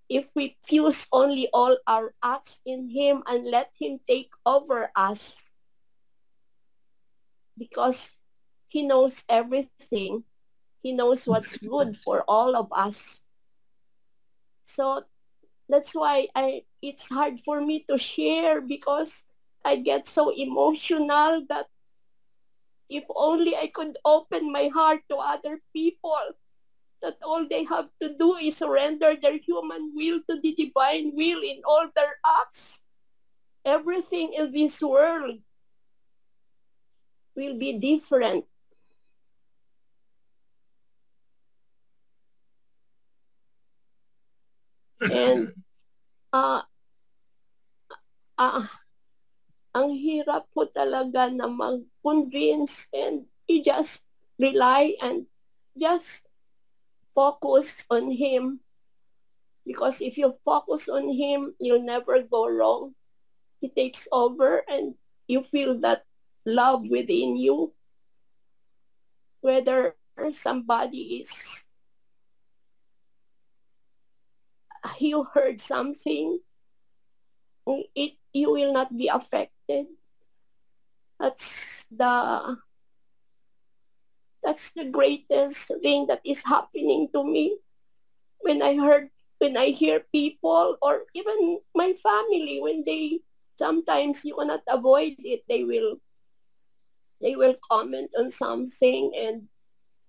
A: if we fuse only all our acts in Him and let Him take over us. Because He knows everything. He knows what's good for all of us. So that's why it's hard for me to share, because I get so emotional that if only I could open my heart to other people, that all they have to do is surrender their human will to the divine will in all their acts. Everything in this world will be different. And ang hirap po talaga na mag-convince, and you just rely and just focus on Him. Because if you focus on Him, you'll never go wrong. He takes over and you feel that love within you. Whether somebody is, you heard something, you will not be affected. That's the greatest thing that is happening to me when I hear people, or even my family, when they, sometimes you cannot avoid it, they will comment on something, and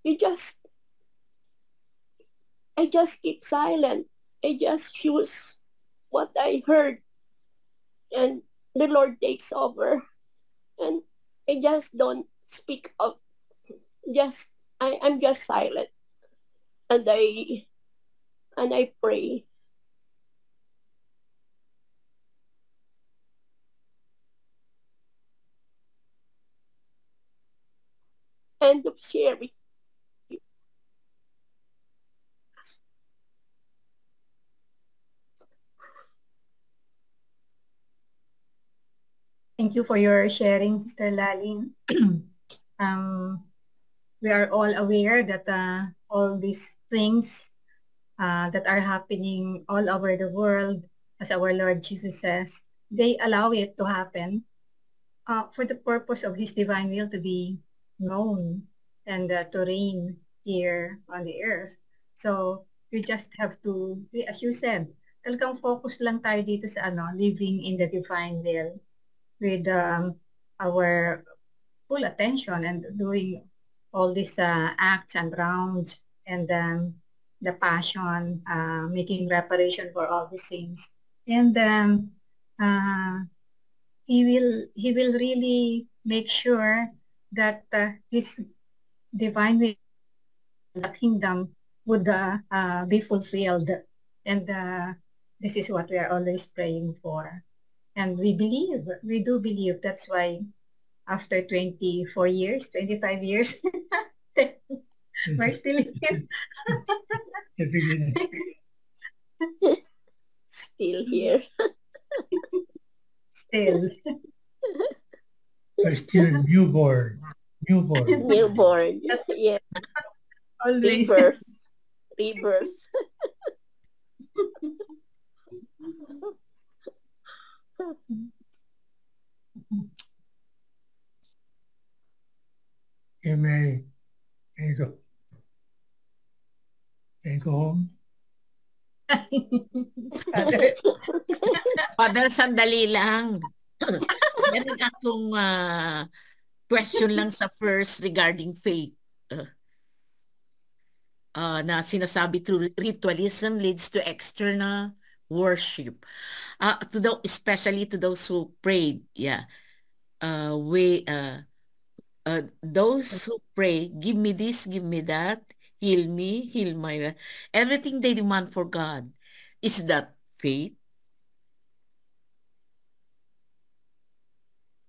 A: I just keep silent. I just choose what I heard, and the Lord takes over, and I just don't speak up. I'm just silent, and I pray. End of sharing.
E: Thank you for your sharing, Sister Lalin. We are all aware that all these things that are happening all over the world, as our Lord Jesus says, they allow it to happen for the purpose of His divine will to be known and to reign here on the earth. So we just have to, as you said, talagang focus lang tayo dito sa living in the divine will with our full attention and doing all these acts and rounds and the passion, making reparation for all these things. And he will really make sure that his divine will, the kingdom, would be fulfilled. And this is what we are always praying for. And we do believe. That's why after 24 years, 25 years, we're still here.
A: Still here.
E: Still.
F: We're still newborn.
A: Newborn. Yeah.
E: Always.
A: Rebirth.
F: You may go home.
G: Father, sandali lang. Meron akong question lang sa first regarding faith. Na sinasabi through ritualism leads to external worship. Especially to those who prayed. Yeah. Those who pray, give me this, give me that, heal me, heal my... Everything they demand for God. Is that faith?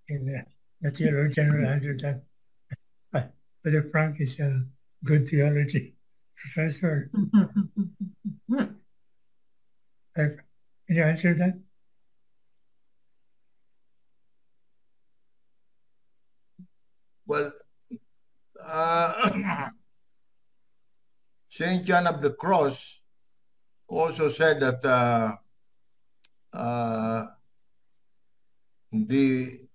F: And that's your general answer to that. Brother Frank is a good theology professor. Can you answer that?
B: Well, St. John of the Cross also said that the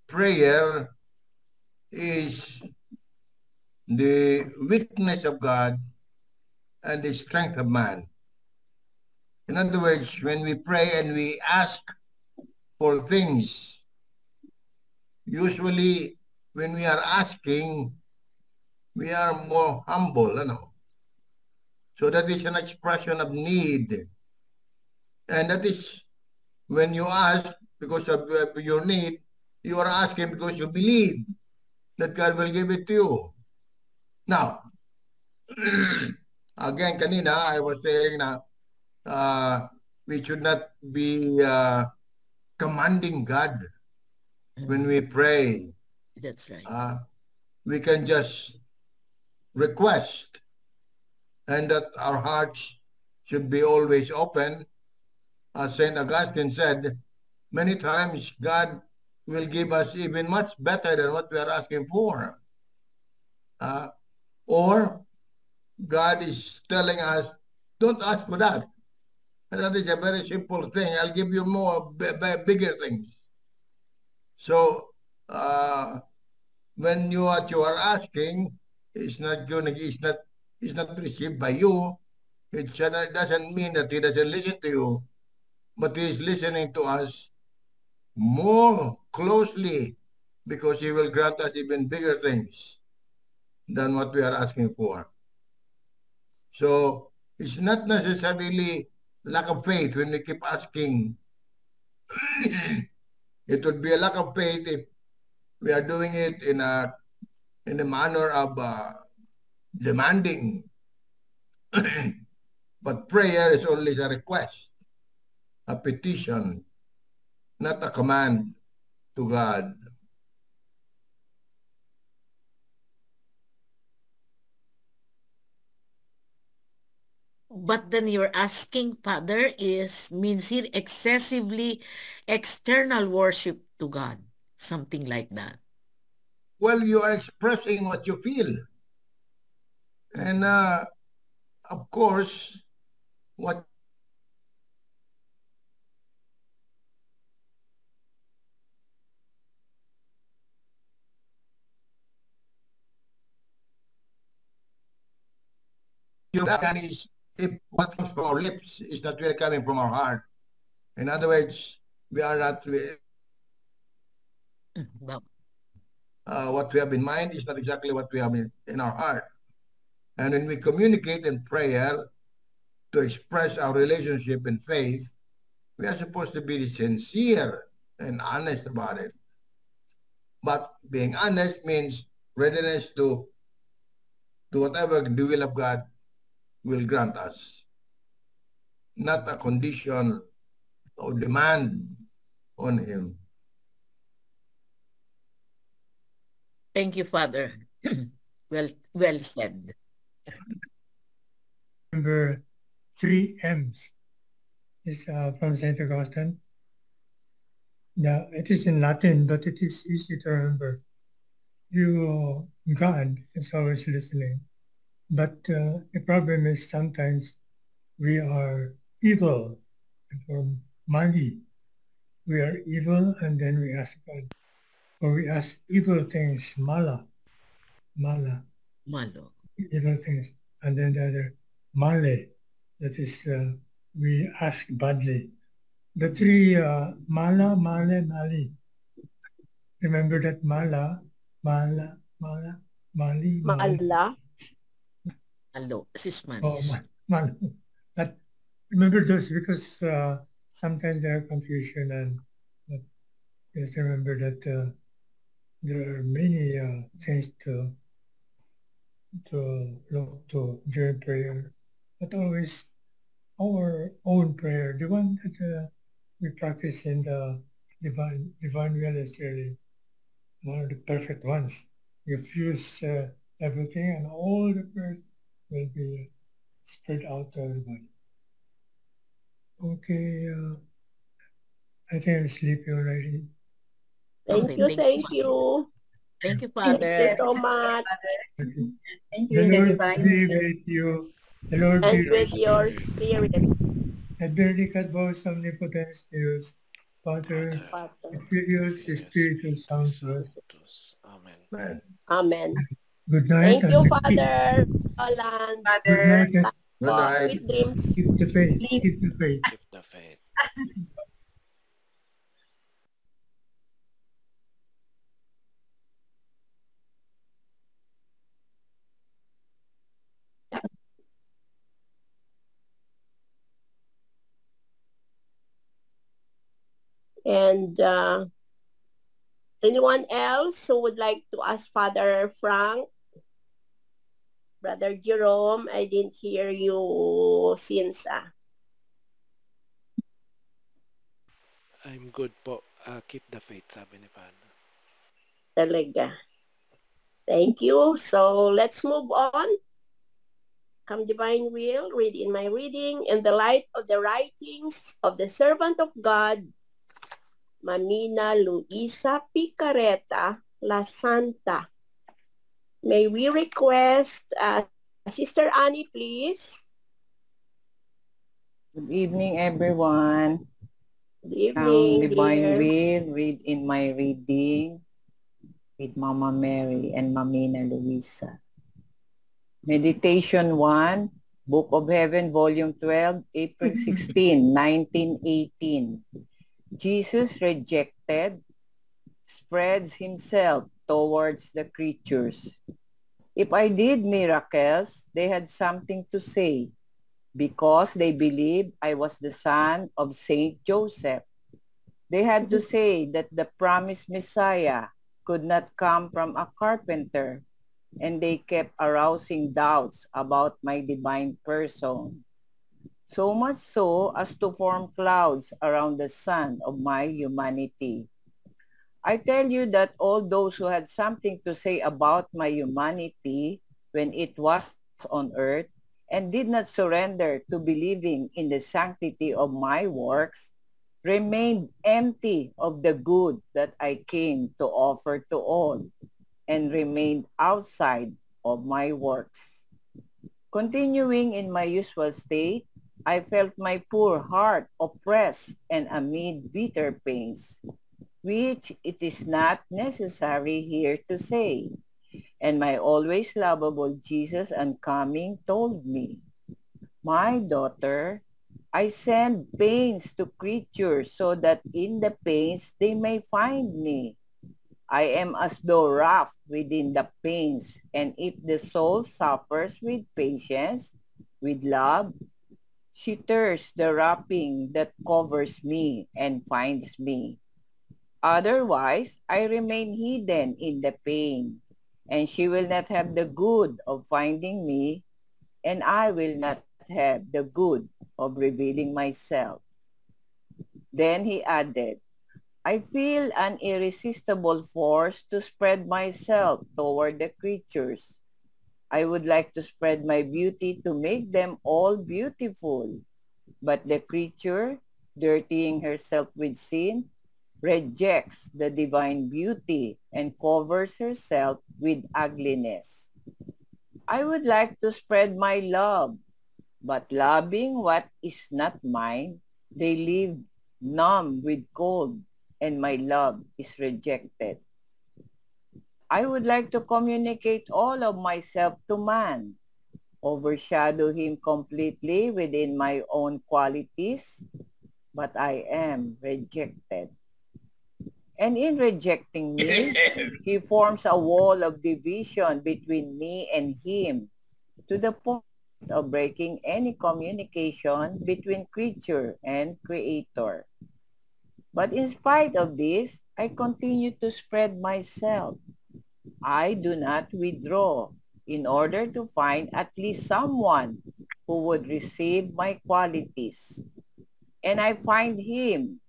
B: prayer is the weakness of God and the strength of man. In other words, when we pray and we ask for things usually when we are asking, we are more humble, So that is an expression of need. And that is when you ask because of your need, you are asking because you believe that God will give it to you. Now, again, kanina, I was saying na we should not be commanding God when we pray.
G: That's right.
B: We can just request, and that our hearts should be always open. As St. Augustine said, many times God will give us even much better than what we are asking for. Or God is telling us, don't ask for that. And that is a very simple thing. I'll give you more bigger things. So when what you are asking is not received by you, it doesn't mean that he doesn't listen to you, but he is listening to us more closely because he will grant us even bigger things than what we are asking for. So it's not necessarily lack of faith when we keep asking. It would be a lack of faith if we are doing it in a manner of demanding. But prayer is only a request, a petition, not a command to God.
G: But then you're asking, Father, means here excessively external worship to God, something like that.
B: Well, you are expressing what you feel. And of course, what you can is if what comes from our lips is not really coming from our heart. In other words, we are not what we have in mind is not exactly what we have in our heart. And when we communicate in prayer to express our relationship in faith, we are supposed to be sincere and honest about it. But being honest means readiness to whatever the will of God will grant us, not a condition or demand on Him.
G: Thank you, Father. well said.
F: Number 3 M's is from St. Augustine. Now, it is in Latin, but it is easy to remember. God is always listening. But the problem is sometimes we are evil. For money, we are evil and then we ask God. Or we ask evil things, malo. Evil things. And then the other, male. That is, we ask badly. The three, mala, male, mali. Remember that mali.
A: Mala.
G: Malo, Spanish.
F: Oh, malo. But remember those because sometimes there are confusion and just remember that there are many things to look to during prayer, but always our own prayer, the one that we practice in the divine will is really one of the perfect ones. You fuse everything and all the prayers will be spread out to everybody. Okay, I think I'm sleepy already.
A: Thank you.
G: Thank you, Father.
A: Thank you so much.
E: Thank you, the divine
F: be with you. The Lord
A: and
F: be
A: with your spirit.
F: Et benedicat vos omnipotens Deus, Pater, et Filius, et Spiritus Sanctus.
C: Amen.
A: Amen.
F: Good night.
A: Thank you, Father. Roland.
E: Father.
F: Good night.
A: Sweet dreams.
F: Keep the faith. Keep the faith.
C: Keep the faith.
A: And anyone else who would like to ask Father Frank? Brother Jerome, I didn't hear you since.
C: I'm good po. Keep the faith, sabi ni Father.
A: Talaga. Thank you. So let's move on. Come divine will, read in my reading, in the light of the writings of the servant of God, Mamina Luisa Picareta La Santa. May we request Sister Annie, please.
H: Good evening, everyone.
A: Good evening,
H: Divine
A: dear.
H: will, read in my reading with Mama Mary and Mamina Luisa. Meditation 1, Book of Heaven, Volume 12, April 16, 1918. Jesus rejected, spreads himself towards the creatures. If I did miracles, they had something to say, because they believed I was the son of Saint Joseph. They had to say that the promised Messiah could not come from a carpenter, and they kept arousing doubts about my divine person, so much so as to form clouds around the sun of my humanity. I tell you that all those who had something to say about my humanity when it was on earth and did not surrender to believing in the sanctity of my works remained empty of the good that I came to offer to all, and remained outside of my works. Continuing in my usual state, I felt my poor heart oppressed and amid bitter pains, which it is not necessary here to say. And my always lovable Jesus on coming told me, "My daughter, I send pains to creatures so that in the pains they may find me. I am as though wrapped within the pains, and if the soul suffers with patience, with love, she tears the wrapping that covers me and finds me. Otherwise, I remain hidden in the pain, and she will not have the good of finding me, and I will not have the good of revealing myself." Then he added, "I feel an irresistible force to spread myself toward the creatures. I would like to spread my beauty to make them all beautiful. But the creature, dirtying herself with sin, rejects the divine beauty and covers herself with ugliness. I would like to spread my love, but loving what is not mine, they live numb with cold, and my love is rejected. I would like to communicate all of myself to man, overshadow him completely within my own qualities, but I am rejected. And in rejecting me, he forms a wall of division between me and him, to the point of breaking any communication between creature and creator. But in spite of this, I continue to spread myself. I do not withdraw in order to find at least someone who would receive my qualities. And I find him.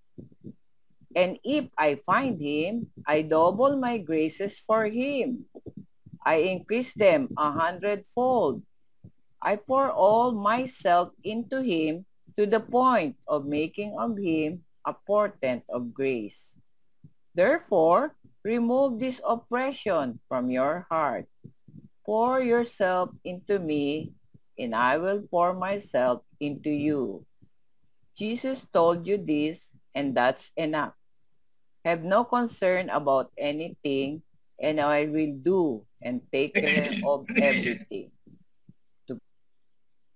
H: And if I find him, I double my graces for him. I increase them 100-fold. I pour all myself into him to the point of making of him a portent of grace. Therefore, remove this oppression from your heart. Pour yourself into me, and I will pour myself into you. Jesus told you this, and that's enough. Have no concern about anything, and I will do and take care of everything."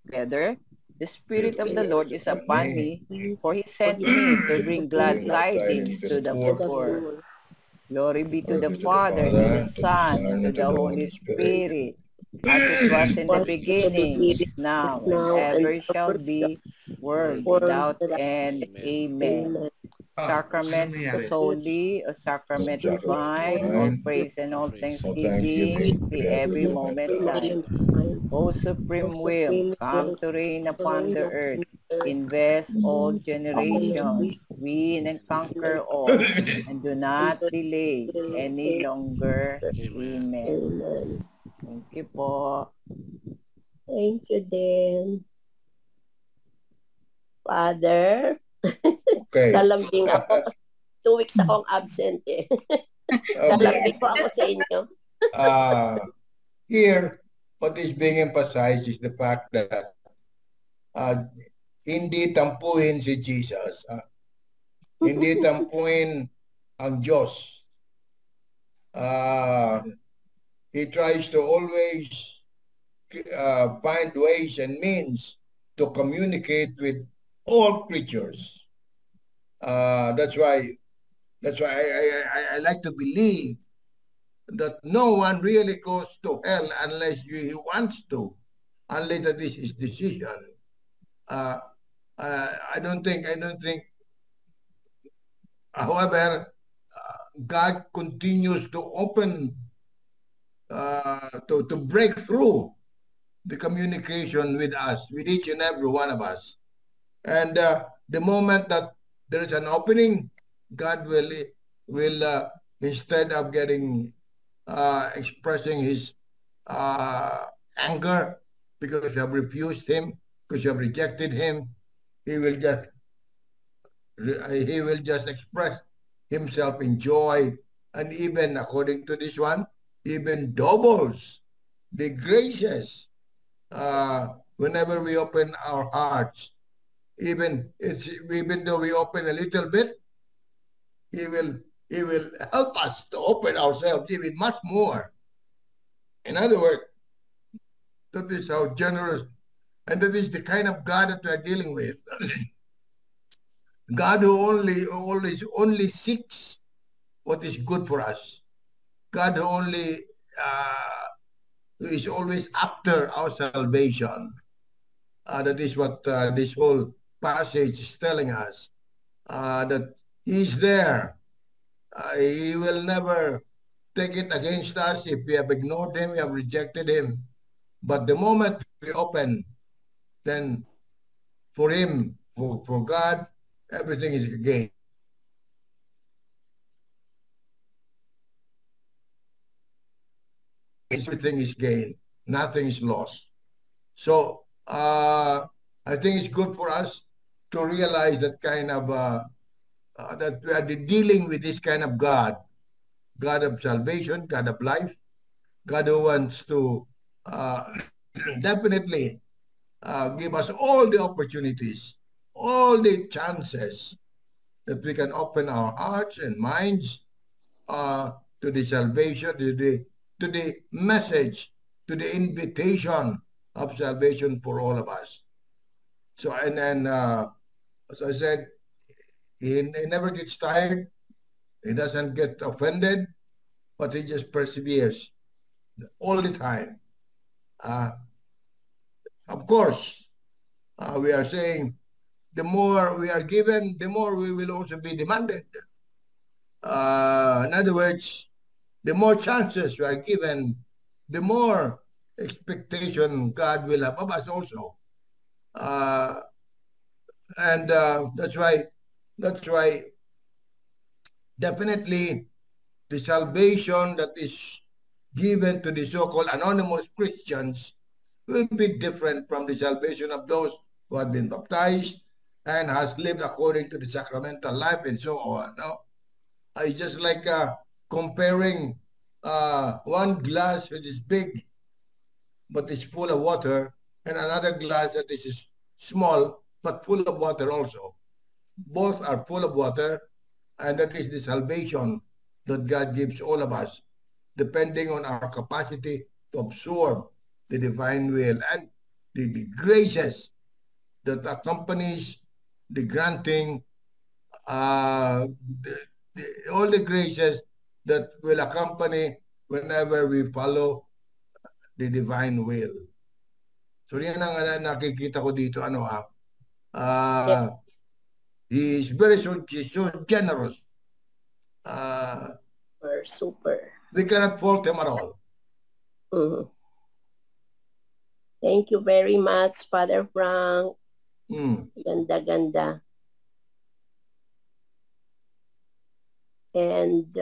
H: Together, the Spirit of the Lord is upon me, for he sent me to bring glad tidings to the poor. Glory be to the Father, to the Son, and to the Holy Spirit, as it was in the beginning, is now, and ever shall be, world without end. Amen. Sacraments solely, a sacrament divine, all praise and all thanksgiving, be every moment thine. O supreme will, come to reign upon the earth, invest all generations, win and conquer all, and do not delay any longer. Amen.
A: Amen.
H: Thank you po.
A: Thank you din. Father,
B: Okay.
A: lalambing ako kasi 2 weeks akong absent eh. Lalambing po ako sa inyo.
B: Here, what is being emphasized is the fact that hindi tampuhin si Jesus. Hindi tampuhin ang Diyos. He tries to always find ways and means to communicate with all creatures. That's why I like to believe that no one really goes to hell unless he wants to, unless that is his decision. I don't think. However, God continues to open, to break through the communication with us, with each and every one of us. And the moment that there is an opening, God will instead of expressing his anger because you have refused him, because you have rejected him, he will just express himself in joy, and even according to this one, even doubles the graces whenever we open our hearts. Even though we open a little bit, he will help us to open ourselves even much more. In other words, that is how generous, and that is the kind of God that we are dealing with. God who only seeks what is good for us. God who is always after our salvation. That is what this whole passage is telling us, that he's there. He will never take it against us if we have ignored him, we have rejected him. But the moment we open, then for him, for God, everything is gain. Everything is gain. Nothing is lost. So I think it's good for us to realize that kind of that we are dealing with this kind of God of salvation, God of life, God who wants to definitely give us all the opportunities, all the chances that we can open our hearts and minds to the salvation, to the message, to the invitation of salvation for all of us. So, and then, as I said, he never gets tired. He doesn't get offended, but he just perseveres all the time. Of course, we are saying the more we are given, the more we will also be demanded. In other words, the more chances we are given, the more expectation God will have of us also. And that's why definitely the salvation that is given to the so-called anonymous Christians will be different from the salvation of those who have been baptized and has lived according to the sacramental life and so on. No? It's just like comparing one glass which is big but is full of water and another glass that is small but full of water also. Both are full of water, and that is the salvation that God gives all of us, depending on our capacity to absorb the divine will and the graces that accompanies the granting, all the graces that will accompany whenever we follow the divine will. So yan ang nakikita ko dito, He is very so generous.
A: Super.
B: We cannot fault him at all.
A: Mm. Thank you very much, Father Frank. Ganda-ganda. And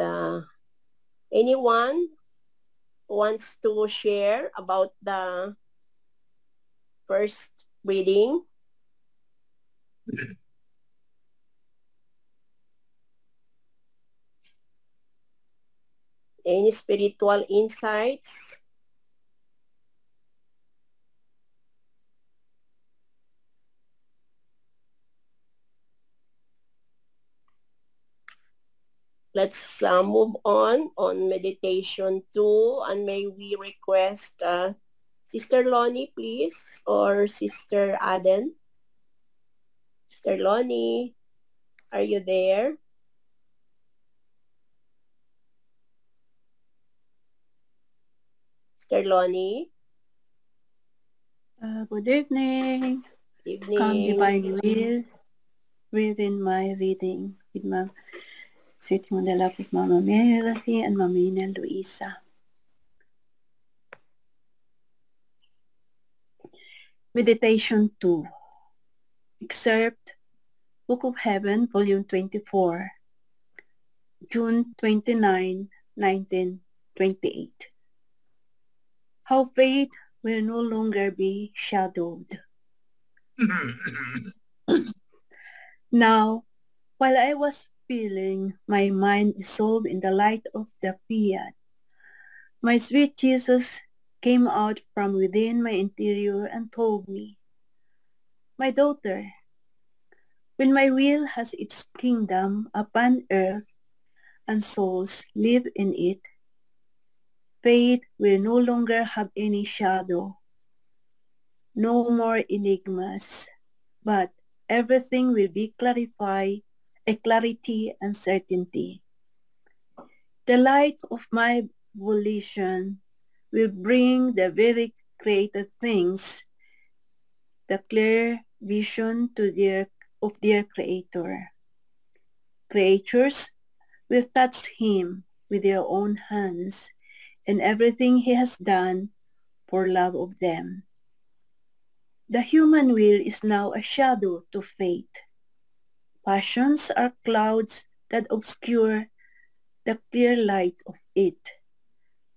A: anyone wants to share about the first reading? Any spiritual insights? Let's move on meditation 2, and may we request Sister Lonnie, please, or Sister Aden. Sister Lonnie, are you there? Sister Lonnie?
I: Good evening.
A: Evening.
I: Come Divine Will, within my reading with sitting on the lap of Mama Melody and Mamina Luisa. Meditation 2. Excerpt, Book of Heaven, Volume 24, June 29, 1928. How faith will no longer be shadowed. Now, while I was feeling my mind dissolve in the light of the fiat, my sweet Jesus came out from within my interior and told me, "My daughter, when my will has its kingdom upon earth and souls live in it, faith will no longer have any shadow, no more enigmas, but everything will be clarified, a clarity and certainty. The light of my volition will bring the very created things, the clear vision of their Creator. Creatures will touch him with their own hands and everything he has done for love of them. The human will is now a shadow to faith. Passions are clouds that obscure the clear light of it,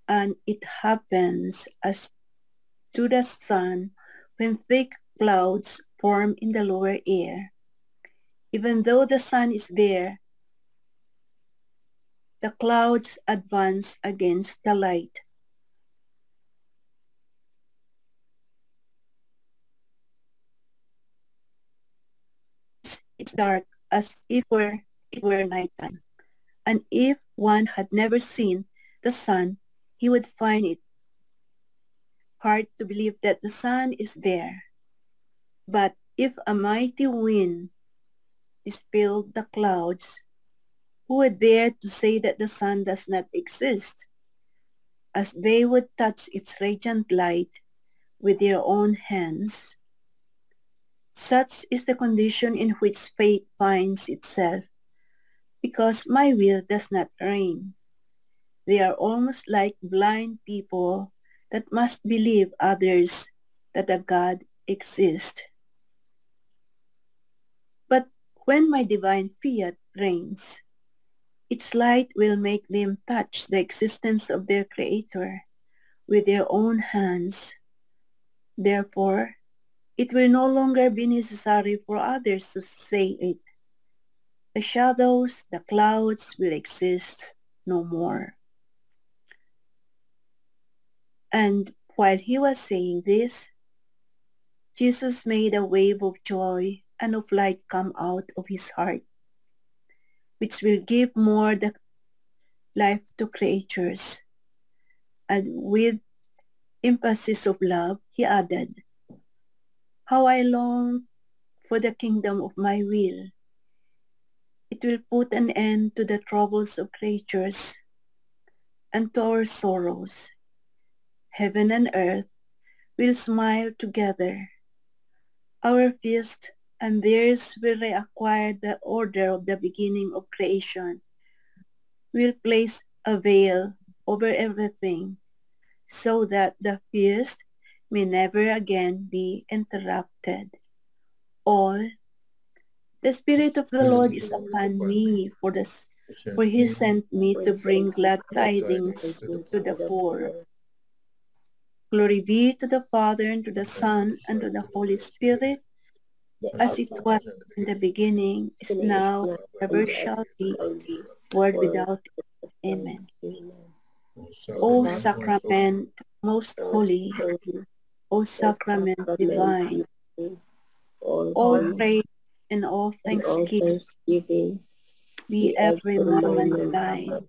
I: and it happens as to the sun when thick clouds form in the lower air. Even though the sun is there, the clouds advance against the light. It's dark as if it were nighttime. And if one had never seen the sun, he would find it hard to believe that the sun is there. But if a mighty wind dispelled the clouds, who would dare to say that the sun does not exist, as they would touch its radiant light with their own hands? Such is the condition in which faith finds itself, because my will does not reign. They are almost like blind people that must believe others that a God exists. But when my divine fiat reigns, its light will make them touch the existence of their Creator with their own hands. Therefore, it will no longer be necessary for others to say it. The shadows, the clouds will exist no more. And while he was saying this, Jesus made a wave of joy and of light come out of his heart, which will give more the life to creatures. And with emphasis of love, he added, "How I long for the kingdom of my will. It will put an end to the troubles of creatures and to our sorrows. Heaven and earth will smile together. Our feast and theirs will reacquire the order of the beginning of creation, will place a veil over everything, so that the feast may never again be interrupted. All, the Spirit of the Lord is upon me, for he sent me to bring glad tidings to the poor. Glory be to the Father, and to the Son, and to the Holy Spirit, as it was in the beginning, is now, ever shall be, world without end. Amen. O sacrament most holy, O sacrament divine, all praise and all thanksgiving be every moment thine.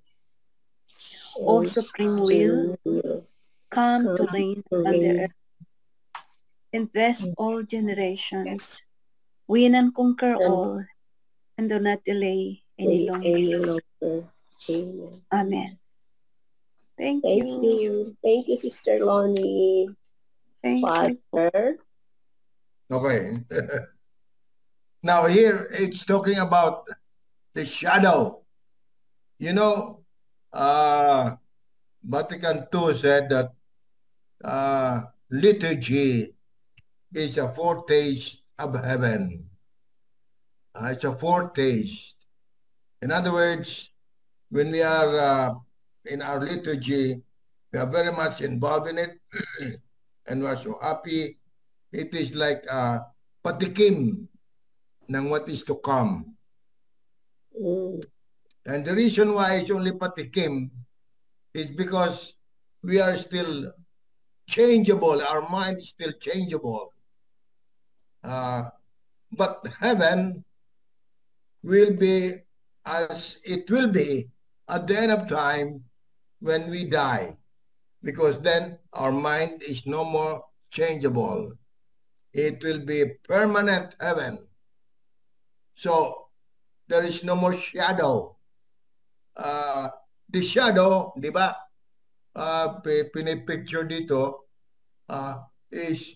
I: O supreme will, come to reign on the earth, invest all generations, win and conquer all, and do not delay any longer. Amen. Thank you.
A: Thank you, Sister Lonnie.
I: Thank you.
A: Father.
B: Okay. Now here it's talking about the shadow. You know, Vatican II said that liturgy is a foretaste of heaven. It's a foretaste. In other words, when we are in our liturgy, we are very much involved in it, and we're so happy. It is like patikim ng what is to come. And the reason why it's only patikim is because we are still changeable. Our mind is still changeable. But heaven will be as it will be at the end of time when we die, because then our mind is no more changeable. It will be permanent heaven. So there is no more shadow. The shadow, di ba, pinipicture dito, is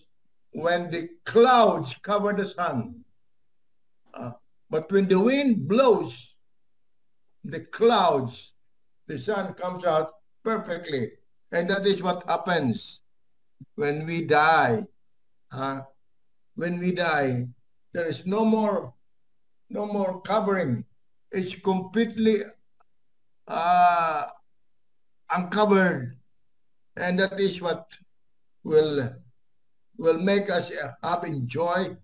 B: when the clouds cover the sun. But when the wind blows, the clouds, the sun comes out perfectly. And that is what happens when we die. When we die, there is no more covering. It's completely uncovered. And that is what will make us have joy.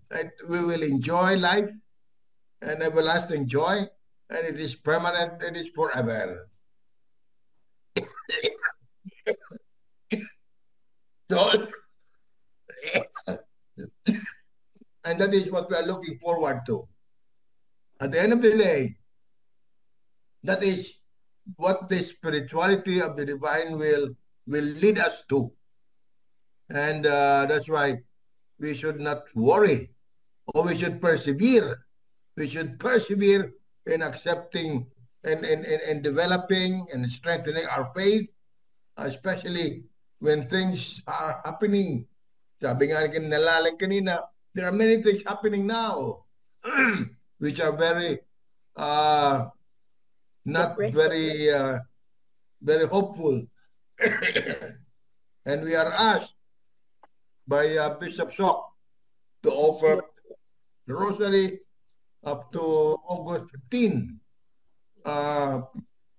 B: We will enjoy life and everlasting joy, and it is permanent, and it is forever. So, and that is what we are looking forward to. At the end of the day, that is what the spirituality of the divine will lead us to. And that's why we should not worry, or we should persevere. We should persevere in accepting and developing and strengthening our faith, especially when things are happening. Sabi nga nalalang kanina, there are many things happening now which are very not very very hopeful. And we are asked by Bishop Sok to offer the rosary up to August 15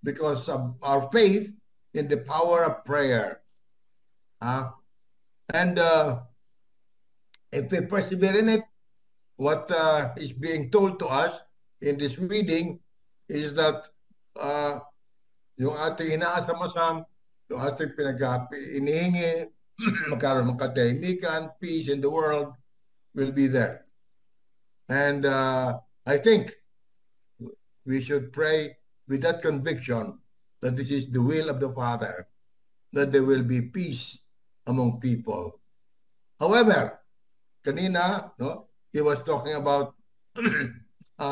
B: because of our faith in the power of prayer. And if we persevere in it, what is being told to us in this reading is that yung ating inaasam-asam, yung ating inihingi, magkaroon ng katahimikan, peace in the world will be there. And I think we should pray with that conviction that this is the will of the Father, that there will be peace among people. However, kanina, no, he was talking about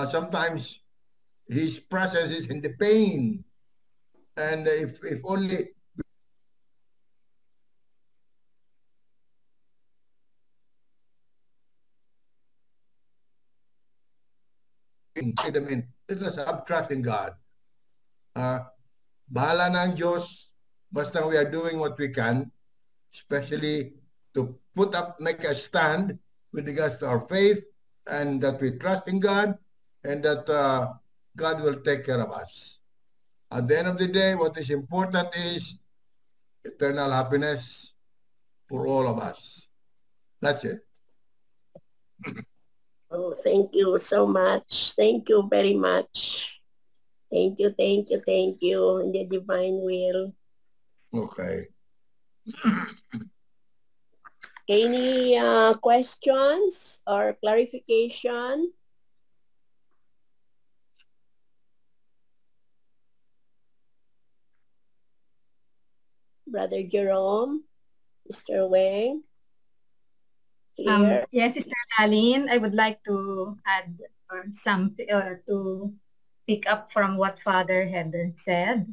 B: sometimes his presence is in the pain. And if only let us have trust in God. Bahala na ang Diyos, basta we are doing what we can, especially to make a stand with regards to our faith, and that we trust in God, and that God will take care of us. At the end of the day, what is important is eternal happiness for all of us. That's it.
A: Oh, thank you so much. Thank you very much. Thank you, thank you, thank you. In the divine will.
B: Okay.
A: Any questions or clarification? Brother Jerome, Sister Weng? Clear?
E: Yes, Sister Lalin, I would like to add something to pick up from what Father had said.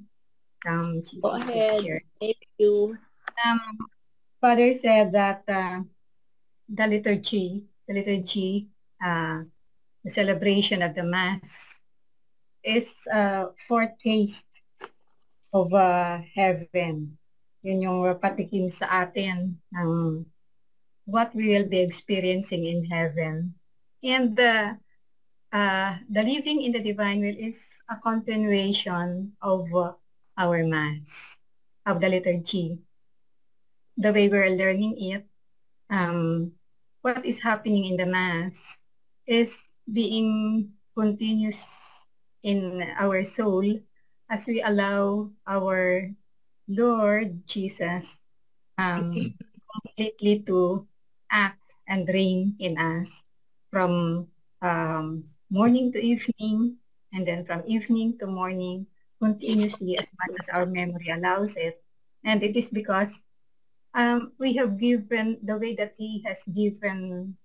A: Go ahead. Thank you.
E: Father said that the liturgy, the celebration of the Mass is foretaste of heaven. Yun yung patikim sa atin ng what we will be experiencing in heaven. And the living in the divine will is a continuation of our Mass, of the liturgy. The way we're learning it, what is happening in the Mass is being continuous in our soul as we allow our Lord Jesus completely to act and reign in us from morning to evening, and then from evening to morning, continuously as much as our memory allows it. And it is because we have given, the way that He has given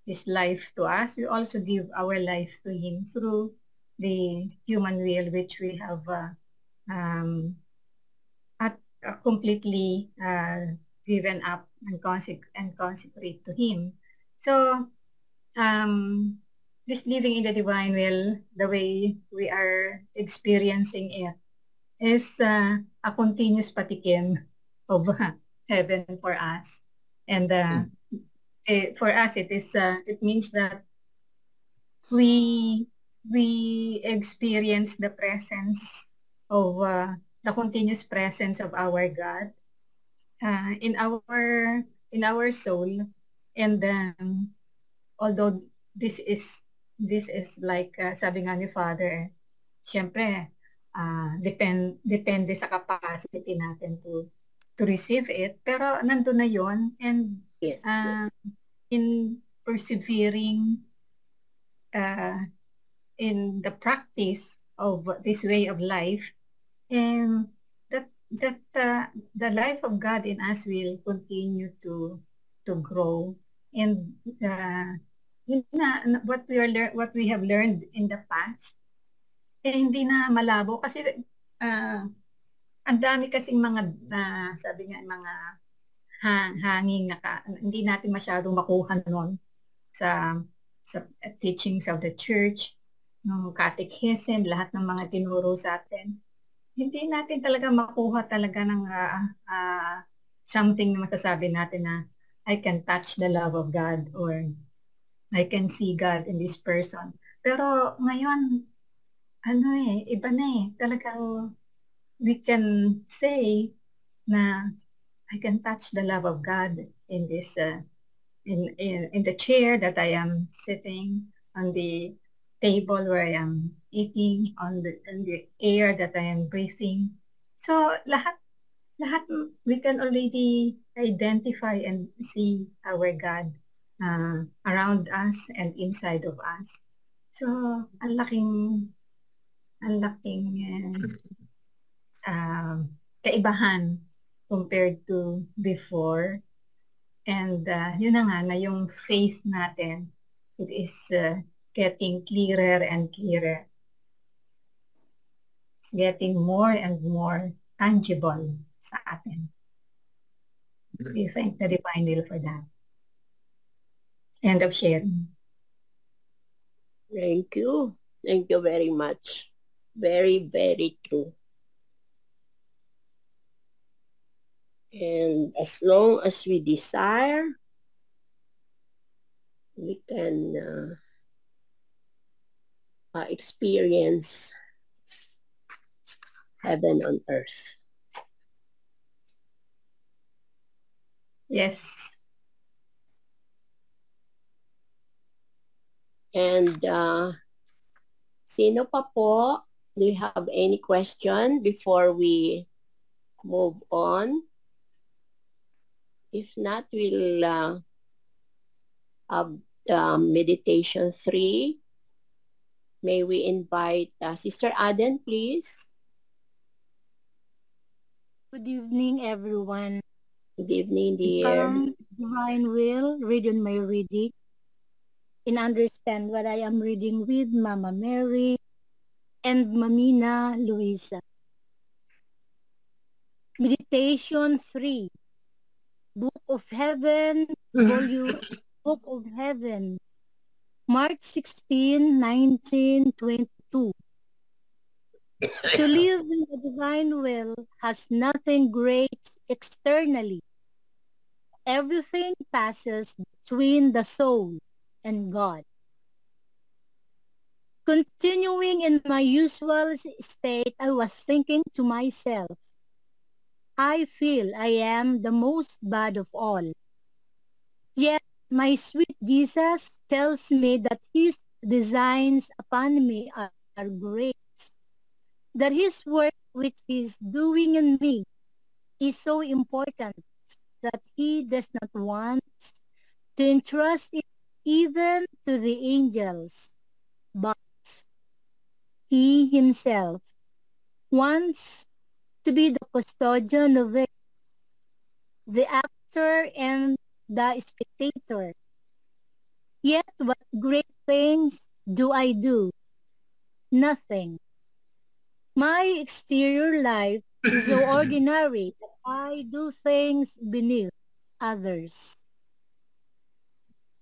E: His life to us, we also give our life to Him through the human will which we have completely given up and consecrate to Him. So this living in the divine will, the way we are experiencing it, is a continuous patikim of heaven for us. And for us, it is it means that we experience the presence of the continuous presence of our God in our soul. And although this is like sabi nga ni Father, syempre depende sa capacity natin to receive it, pero nandun na yon. And
A: yes.
E: In persevering in the practice of this way of life, and that the life of God in us will continue to grow. And what we have learned in the past, hindi na malabo kasi ang dami kasing mga sabi nga mga hanging hindi natin masyadong makuha noon sa teachings of the church, ng catechism, lahat ng mga tinuro sa atin. Hindi natin talaga makuha talaga ng something na masasabi natin na I can touch the love of God or I can see God in this person. Pero ngayon, iba na talagang we can say na I can touch the love of God in this in the chair that I am sitting, on the table where I am eating, on the air that I am breathing. So lahat we can already identify and see our God around us and inside of us. So ang laking kaibahan compared to before. And yun na nga, na yung faith natin, it is getting clearer and clearer. It's getting more and more tangible sa atin. We thank the divine will for that. End of sharing.
A: Thank you. Thank you very much. Very, very true. And as long as we desire, we can experience heaven on earth.
E: Yes.
A: And sino pa po? Do you have any question before we move on? If not, we'll have meditation 3. May we invite Sister Aden, please?
J: Good evening, everyone.
A: Good evening, dear.
J: Divine will, read on my reading and understand what I am reading with Mama Mary and Mamina Luisa. Meditation 3. Book of Heaven, Volume Book of Heaven, March 16, 1922. To live in the divine will has nothing great externally. Everything passes between the soul and God. Continuing in my usual state, I was thinking to myself, I feel I am the most bad of all. Yet my sweet Jesus tells me that his designs upon me are great, that his work which he is doing in me is so important that he does not want to entrust it even to the angels, but he himself wants to be the custodian of it, the actor and the spectator. Yet what great things do I do? Nothing. My exterior life is so ordinary that I do things beneath others.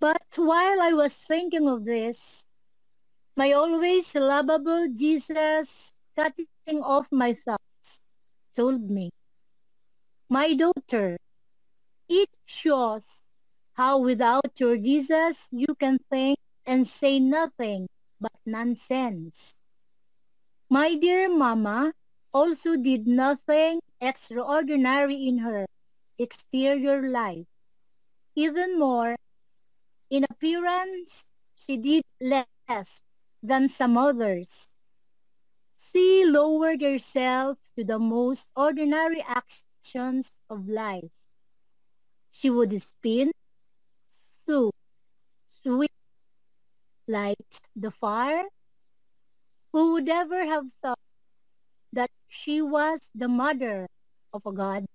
J: But while I was thinking of this, my always lovable Jesus, cutting off my thoughts, told me, my daughter, it shows how without your Jesus you can think and say nothing but nonsense. My dear Mama also did nothing extraordinary in her exterior life. Even more, in appearance, she did less than some others. She lowered herself to the most ordinary actions of life. She would spin, sew, sweep, light the fire. Who would ever have thought that she was the mother of a god?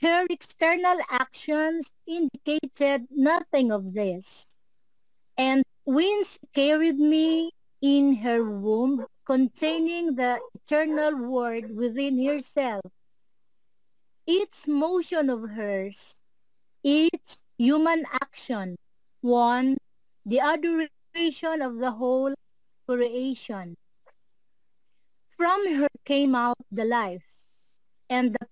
J: Her external actions indicated nothing of this. And when she carried me in her womb, containing the eternal word within herself, each motion of hers, each human action, won the adoration of the whole creation. From her came out the life and the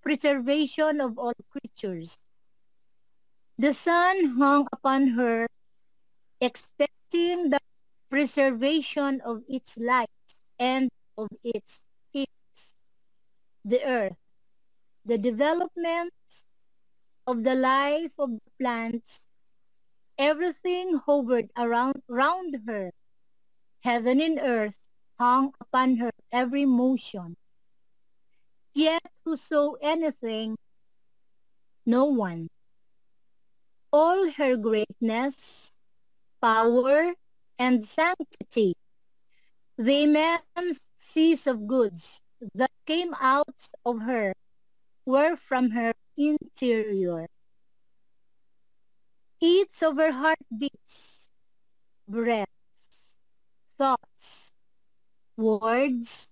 J: preservation of all creatures. The sun hung upon her, expecting the preservation of its light and of its heat. The earth, the development of the life of the plants, everything hovered round her. Heaven and earth hung upon her every motion. Yet who saw anything? No one. All her greatness, power, and sanctity, the immense seas of goods that came out of her, were from her interior. Each of her heartbeats, breaths, thoughts, words,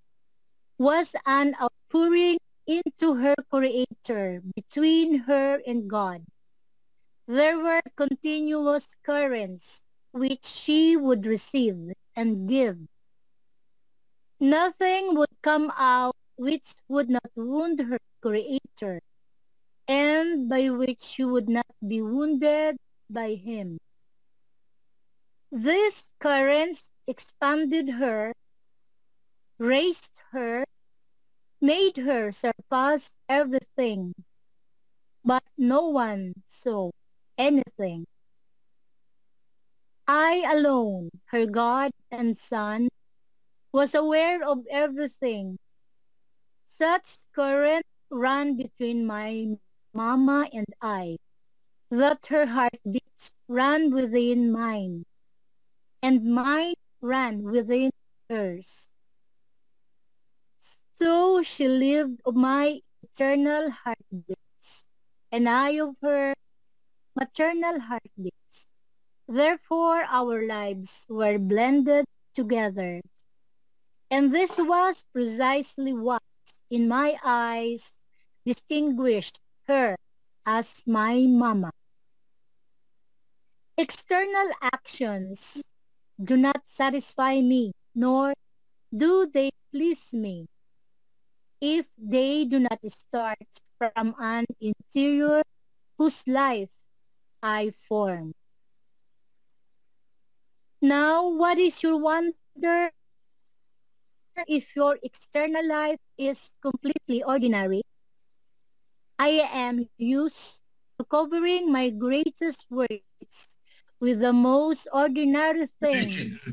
J: was an outpouring into her Creator between her and God. There were continuous currents which she would receive and give. Nothing would come out which would not wound her Creator, and by which she would not be wounded by him. These currents expanded her, raised her, made her surpass everything, but no one saw anything. I alone, her God and Son, was aware of everything. Such current ran between my mama and I, that her heartbeats ran within mine, and mine ran within hers. So she lived of my eternal heartbeats, and I of her maternal heartbeats. Therefore our lives were blended together. And this was precisely what, in my eyes, distinguished her as my mama. External actions do not satisfy me, nor do they please me, if they do not start from an interior whose life I form. Now, what is your wonder if your external life is completely ordinary? I am used to covering my greatest works with the most ordinary things,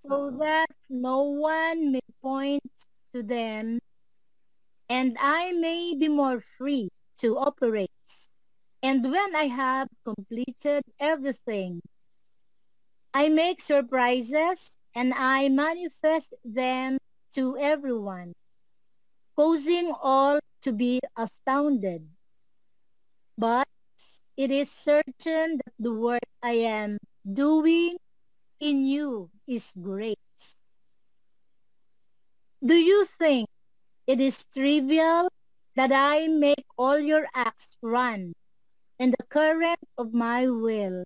J: so that no one may point to them, and I may be more free to operate. And when I have completed everything, I make surprises and I manifest them to everyone, causing all to be astounded. But it is certain that the work I am doing in you is great. Do you think it is trivial that I make all your acts run in the current of my will,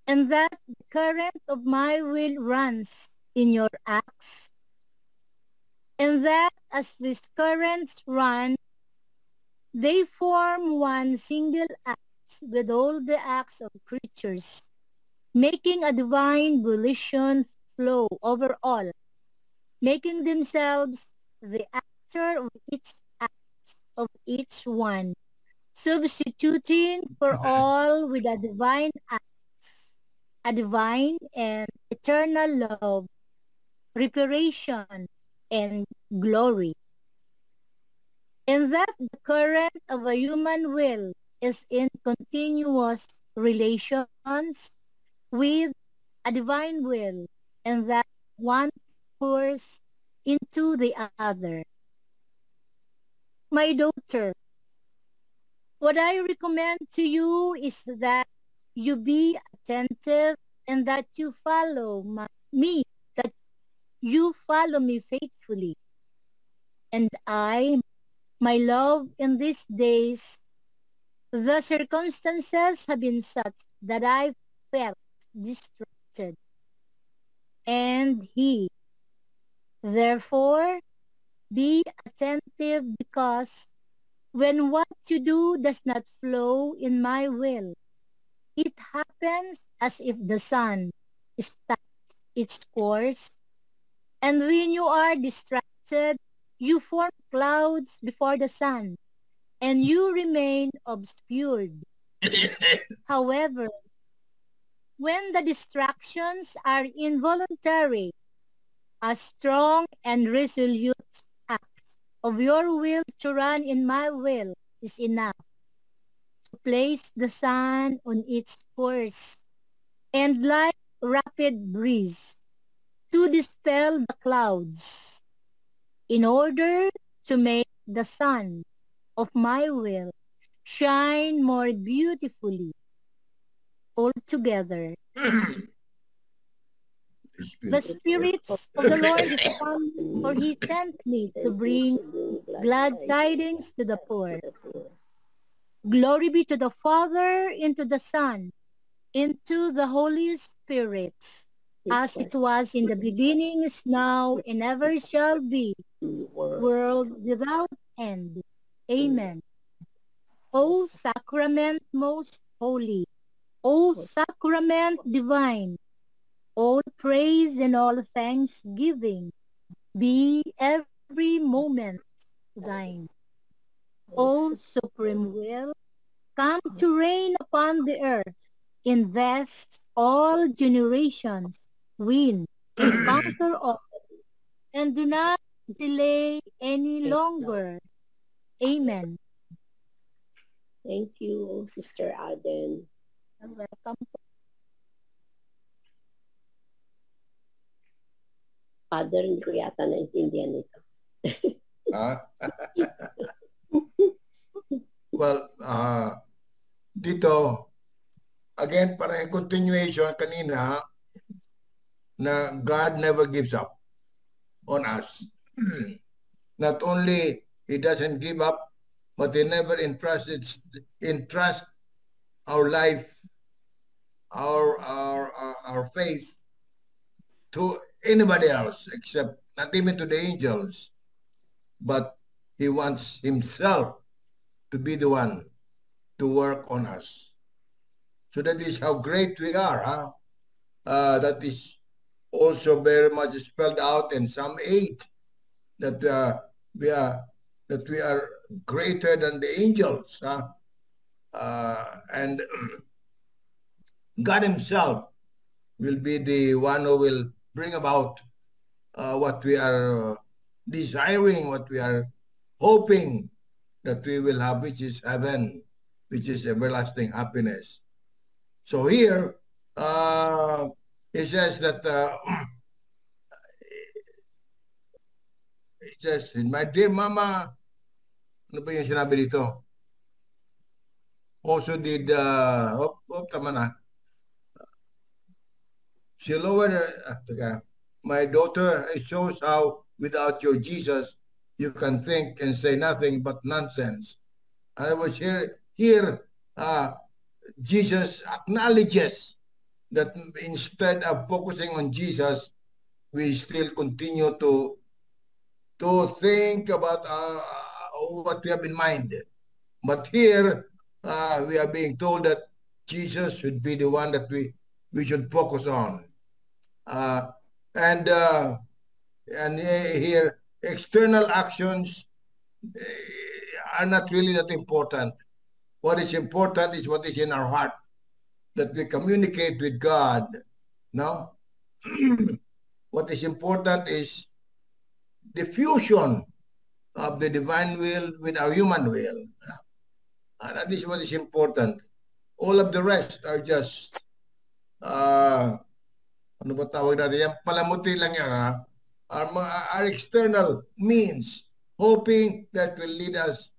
J: and that the current of my will runs in your acts? And that as these currents run, they form one single act with all the acts of creatures, making a divine volition flow over all, making themselves the actor of each act of each one, substituting for all with a divine act, a divine and eternal love, reparation, and glory. And that the current of a human will is in continuous relations with a divine will, and that one pours into the other. My daughter, what I recommend to you is that you be attentive and that you follow me, that you follow me faithfully. And I, my love, in these days, the circumstances have been such that I felt distracted. And he, therefore, be attentive, because when what you do does not flow in my will, it happens as if the sun stopped its course, and when you are distracted, you form clouds before the sun, and you remain obscured. However, when the distractions are involuntary, a strong and resolute act of your will to run in my will is enough to place the sun on its course, and like rapid breeze to dispel the clouds, in order to make the sun of my will shine more beautifully altogether. The spirits of the Lord is upon me, for he sent me to bring glad tidings to the poor. Glory be to the Father, and to the Son, and to the Holy spirits, as it was in the beginning, is now, and ever shall be, world without end. Amen. O sacrament most holy, O sacrament divine, all praise and all thanksgiving be every moment thine. O supreme will, come to reign upon the earth, invest all generations, win and conquer all, and do not delay any longer. Amen.
A: Thank you, Sister Aden.
J: You're welcome.
A: Father, hindi ko yata naintindihan ito.
B: Well, dito, again, parang continuation kanina na God never gives up on us. Not only He doesn't give up, but He never entrusts our life, our faith to anybody else except, not even to the angels, but He wants Himself to be the one to work on us. So that is how great we are. That is also very much spelled out in Psalm 8, that we are greater than the angels. And God Himself will be the one who will bring about what we are desiring, what we are hoping that we will have, which is heaven, which is everlasting happiness. So here, it says that, it says, my dear mama, ano ba yung sinabi dito? Also did, tama na. She lowered, my daughter, it shows how without your Jesus, you can think and say nothing but nonsense. And I was here, Jesus acknowledges that instead of focusing on Jesus, we still continue to think about what we have in mind. But here, we are being told that Jesus should be the one that we should focus on. And here, external actions are not really that important. What is important is what is in our heart, that we communicate with God. No? What is important is the fusion of the divine will with our human will. And that is what is important. All of the rest are just, ano ba tawag natin? Yan, palamuti lang yan, our external means, hoping that will lead us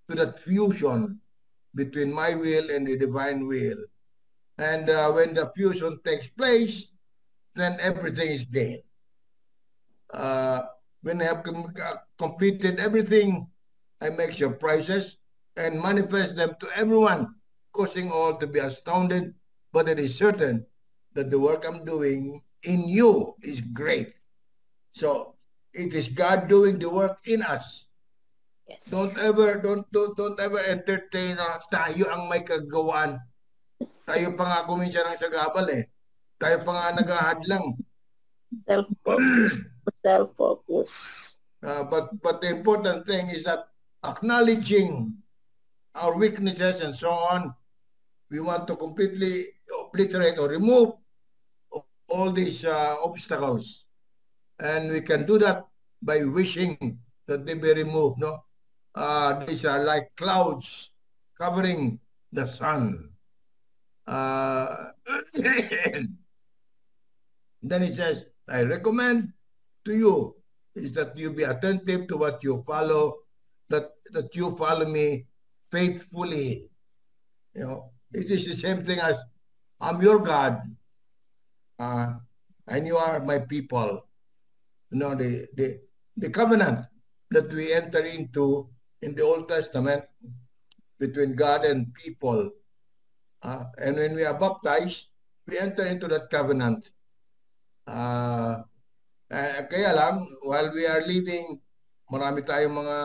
B: to that fusion between my will and the divine will. And when the fusion takes place, then everything is gained. When I have completed everything, I make surprises and manifest them to everyone, causing all to be astounded. But it is certain that the work I'm doing in you is great. So it is God doing the work in us.
A: Yes.
B: Don't ever entertain na tayo ang may kagawaan. Tayo pa nga kuminsan ng sagabal eh. Tayo pa nga naghahadlang.
A: Self-focus.
B: But the important thing is that acknowledging our weaknesses and so on, we want to completely obliterate or remove all these obstacles. And we can do that by wishing that they be removed. No, these are like clouds covering the sun. Then it says, I recommend to you is that you be attentive to what you follow, that you follow me faithfully. You know, it is the same thing as I'm your God, and you are my people. You know, the covenant that we enter into in the Old Testament between God and people. And when we are baptized, we enter into that covenant. Kaya lang, while we are living, marami tayong mga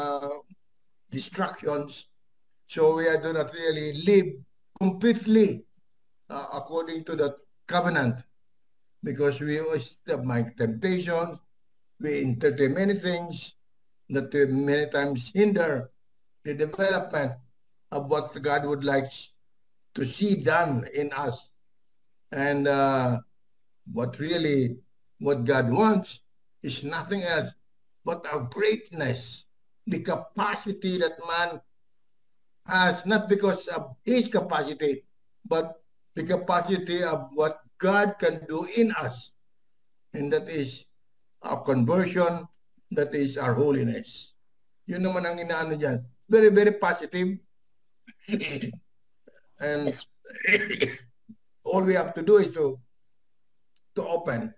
B: distractions. So we do not really live completely according to that covenant, because we always have my temptations, we entertain many things that many times hinder the development of what God would like to see done in us. And what God wants is nothing else but our greatness, the capacity that man has, not because of his capacity, but the capacity of what God can do in us. And that is our conversion, that is our holiness. Yun naman ang inaano dyan. Very, very positive. And all we have to do is to open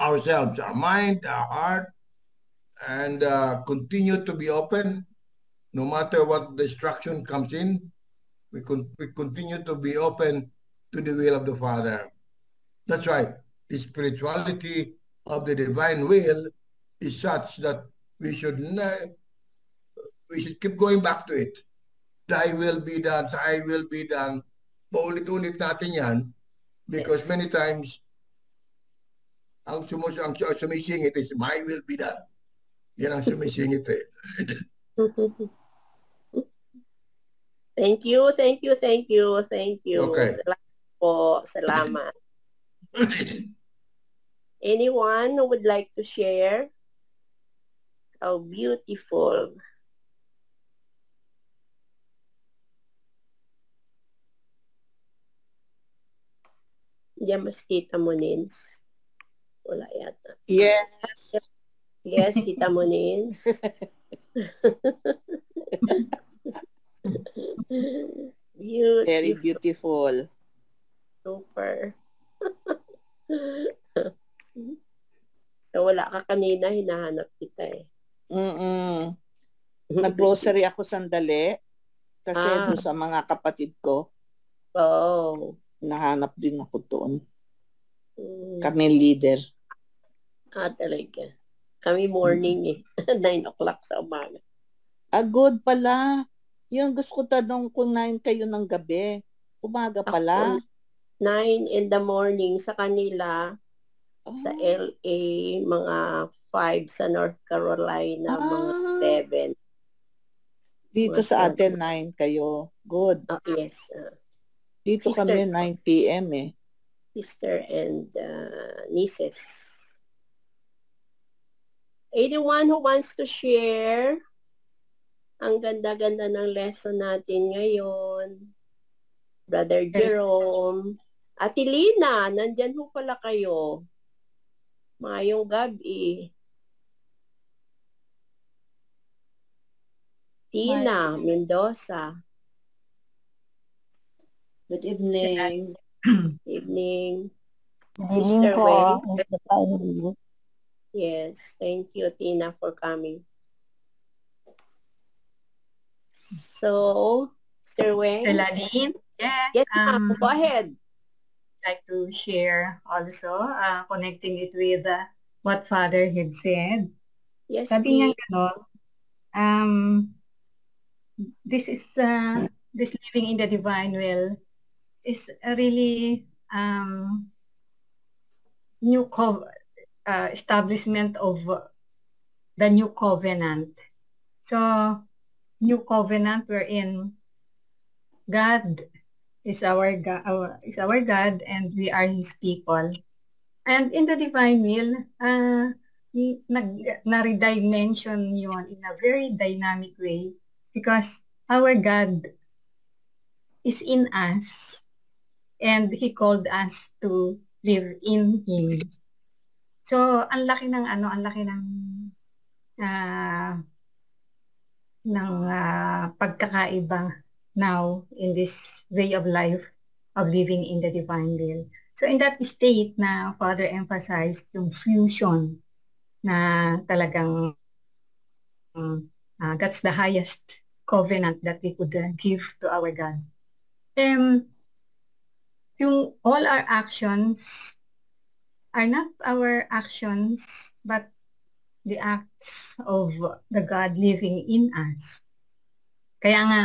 B: ourselves, our mind, our heart, and continue to be open. No matter what distraction comes in, we continue to be open to the will of the Father. That's why the spirituality of the divine will is such that we should keep going back to it. Thy will be done, thy will be done. Paulit-ulit natin yan, because many times ang sumisingit is my will be done. Yan ang sumisingit eh.
A: Thank you. Okay. Salamat. Anyone who would like to share? How beautiful. Diyan mas Tita Monins. Wala yata.
K: Yes.
A: Yes, Tita Monins. Beautiful.
K: Very beautiful.
A: Super. So, wala ka kanina, hinahanap kita eh.
K: Nag-grocery ako sandali kasi doon sa mga kapatid ko.
A: Oh.
K: Nahanap din ako doon. Kami leader.
A: Talaga. Kami morning eh. 9 o'clock sa umaga.
K: Good pala. Yung gusto ko tanong kung 9 kayo ng gabi. Umaga pala.
A: 9 in the morning sa kanila. Sa LA, mga 5 sa North Carolina, mga 7.
K: Dito sa atin, 9 kayo. Good.
A: Yes.
K: Dito
A: sister,
K: kami 9 p.m. eh.
A: Sister and nieces. Anyone who wants to share? Ang ganda-ganda ng lesson natin ngayon. Brother Jerome. Ate Lina, nandyan ho pala kayo. Mayong gabi. Tina Mendoza.
L: Good evening.
A: Evening.
L: Sister
A: Wayne. Yes, thank you, Tina, for coming. So, Sister Wayne.
E: Lalim? Yes.
A: Yes, go ahead.
E: Like to share also, connecting it with what Father had said.
A: Yes,
E: sabi niya gano'n, this living in the divine will is a really new establishment of the new covenant. So, new covenant wherein God is our God and we are His people. And in the divine will, na-redimension yun in a very dynamic way because our God is in us and He called us to live in Him. So, ang laki ng pagkakaiba now in this way of life of living in the divine will. So, in that state na Father emphasized yung fusion na talagang that's the highest covenant that we could give to our God. yung all our actions are not our actions, but the acts of the God living in us. Kaya nga,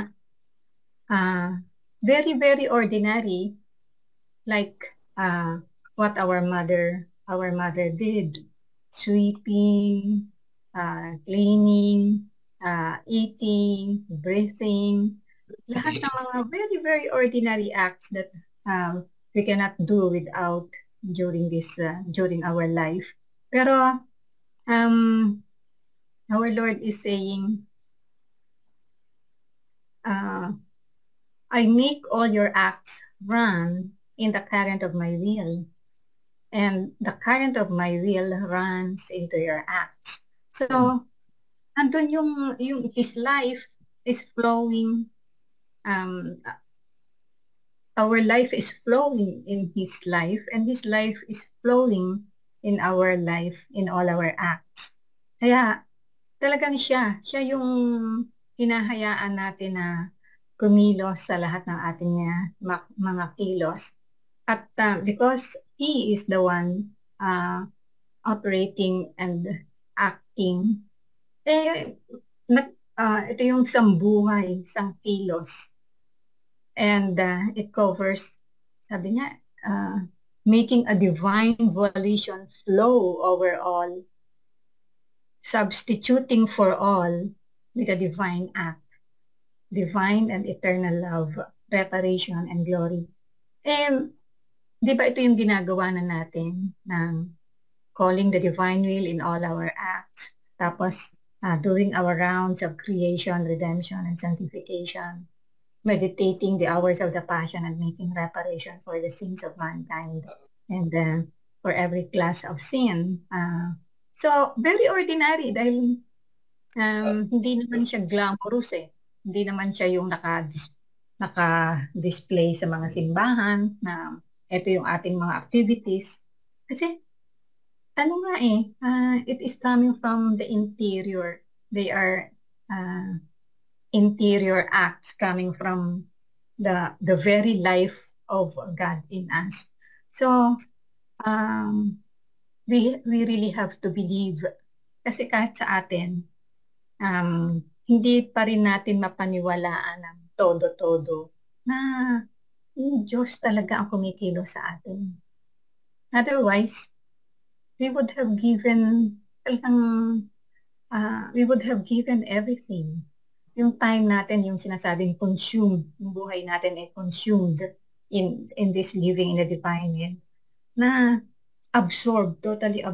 E: very, very ordinary, like what our mother did, sweeping, cleaning, eating, breathing, lahat ng mga very, very ordinary acts that we cannot do without during our life. Pero our Lord is saying, I make all your acts run in the current of my will, and the current of my will runs into your acts. So, andun yung His life is flowing, our life is flowing in His life, and His life is flowing in our life, in all our acts. Kaya, talagang siya yung hinahayaan natin na kumilos sa lahat ng ating mga kilos. At because He is the one operating and acting, ito yung sambuhay, sang kilos. And it covers, sabi niya, making a divine volition flow over all, substituting for all with a divine act, divine and eternal love, reparation and glory. Di ba ito yung ginagawa na natin ng calling the divine will in all our acts, tapos doing our rounds of creation, redemption, and sanctification, meditating the hours of the passion and making reparation for the sins of mankind and for every class of sin. So, very ordinary dahil hindi naman siya glamorous eh. Hindi naman siya yung naka-display sa mga simbahan na ito yung ating mga activities. Kasi, it is coming from the interior. They are interior acts coming from the very life of God in us. So, we really have to believe, kasi kahit sa atin, hindi pa rin natin mapaniwalaan ng todo-todo na yung Diyos talaga ang kumikilos sa atin. Otherwise, we would have given everything. Yung time natin, yung sinasabing consumed, yung buhay natin ay consumed in this living in the divine will, na totally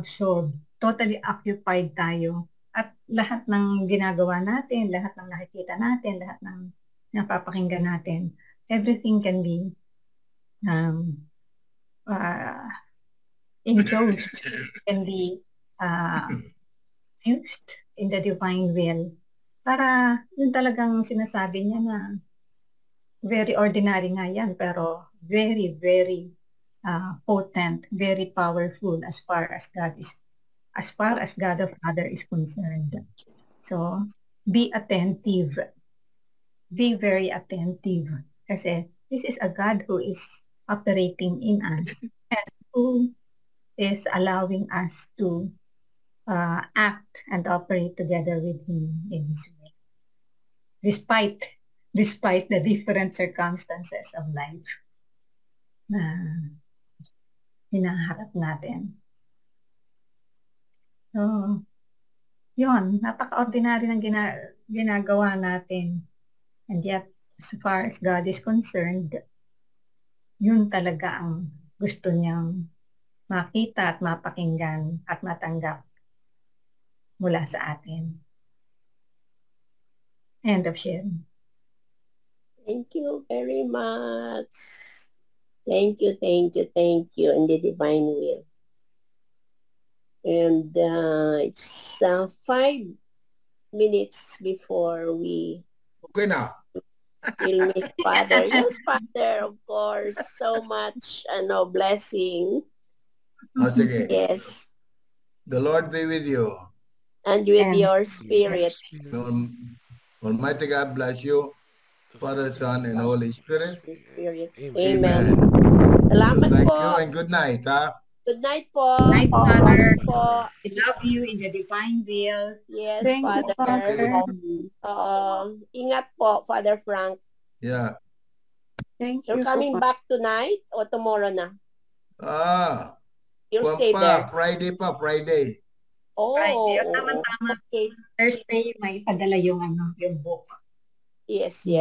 E: occupied tayo. At lahat ng ginagawa natin, lahat ng nakikita natin, lahat ng napapakinggan natin, everything can be enclosed, can be used in the divine will. Para yun talagang sinasabi niya na very ordinary nga yan, pero very, very potent, very powerful as far as God the Father is concerned. So, be attentive. Be very attentive. Kasi this is a God who is operating in us and who is allowing us to act and operate together with Him in His way. Despite the different circumstances of life na hinaharap natin. So, yun, napaka-ordinary ng ginagawa natin. And yet, as far as God is concerned, yun talaga ang gusto niyang makita at mapakinggan at matanggap mula sa atin. End of sharing.
A: Thank you very much. Thank you in the divine will. And it's 5 minutes before we
B: Okay now.
A: will miss Father. Yes, Father, of course. So much blessing.
B: Sige.
A: Yes.
B: The Lord be with you.
A: And with your spirit.
B: Almighty God bless you. Father, Son, and Holy Spirit.
A: Spirit.
C: Amen.
A: Amen.
B: So
A: Salamat
B: thank
A: po.
B: you and good night, ha?
A: Good night po.
E: Night,
A: God
E: Father.
A: po.
E: We love you in the divine will.
A: Yes,
I: Thank you,
A: Father.
I: Father.
A: Ingat po, Father Frank.
B: Yeah.
I: Thank
A: You're
I: you,
A: coming
I: Father.
A: back tonight or tomorrow na? You'll
B: Wag
A: stay there.
B: Friday pa, Friday.
A: Oh,
E: Friday. Tama-tama.
A: okay.
E: Thursday, may padala yung book.
A: Yes, yes.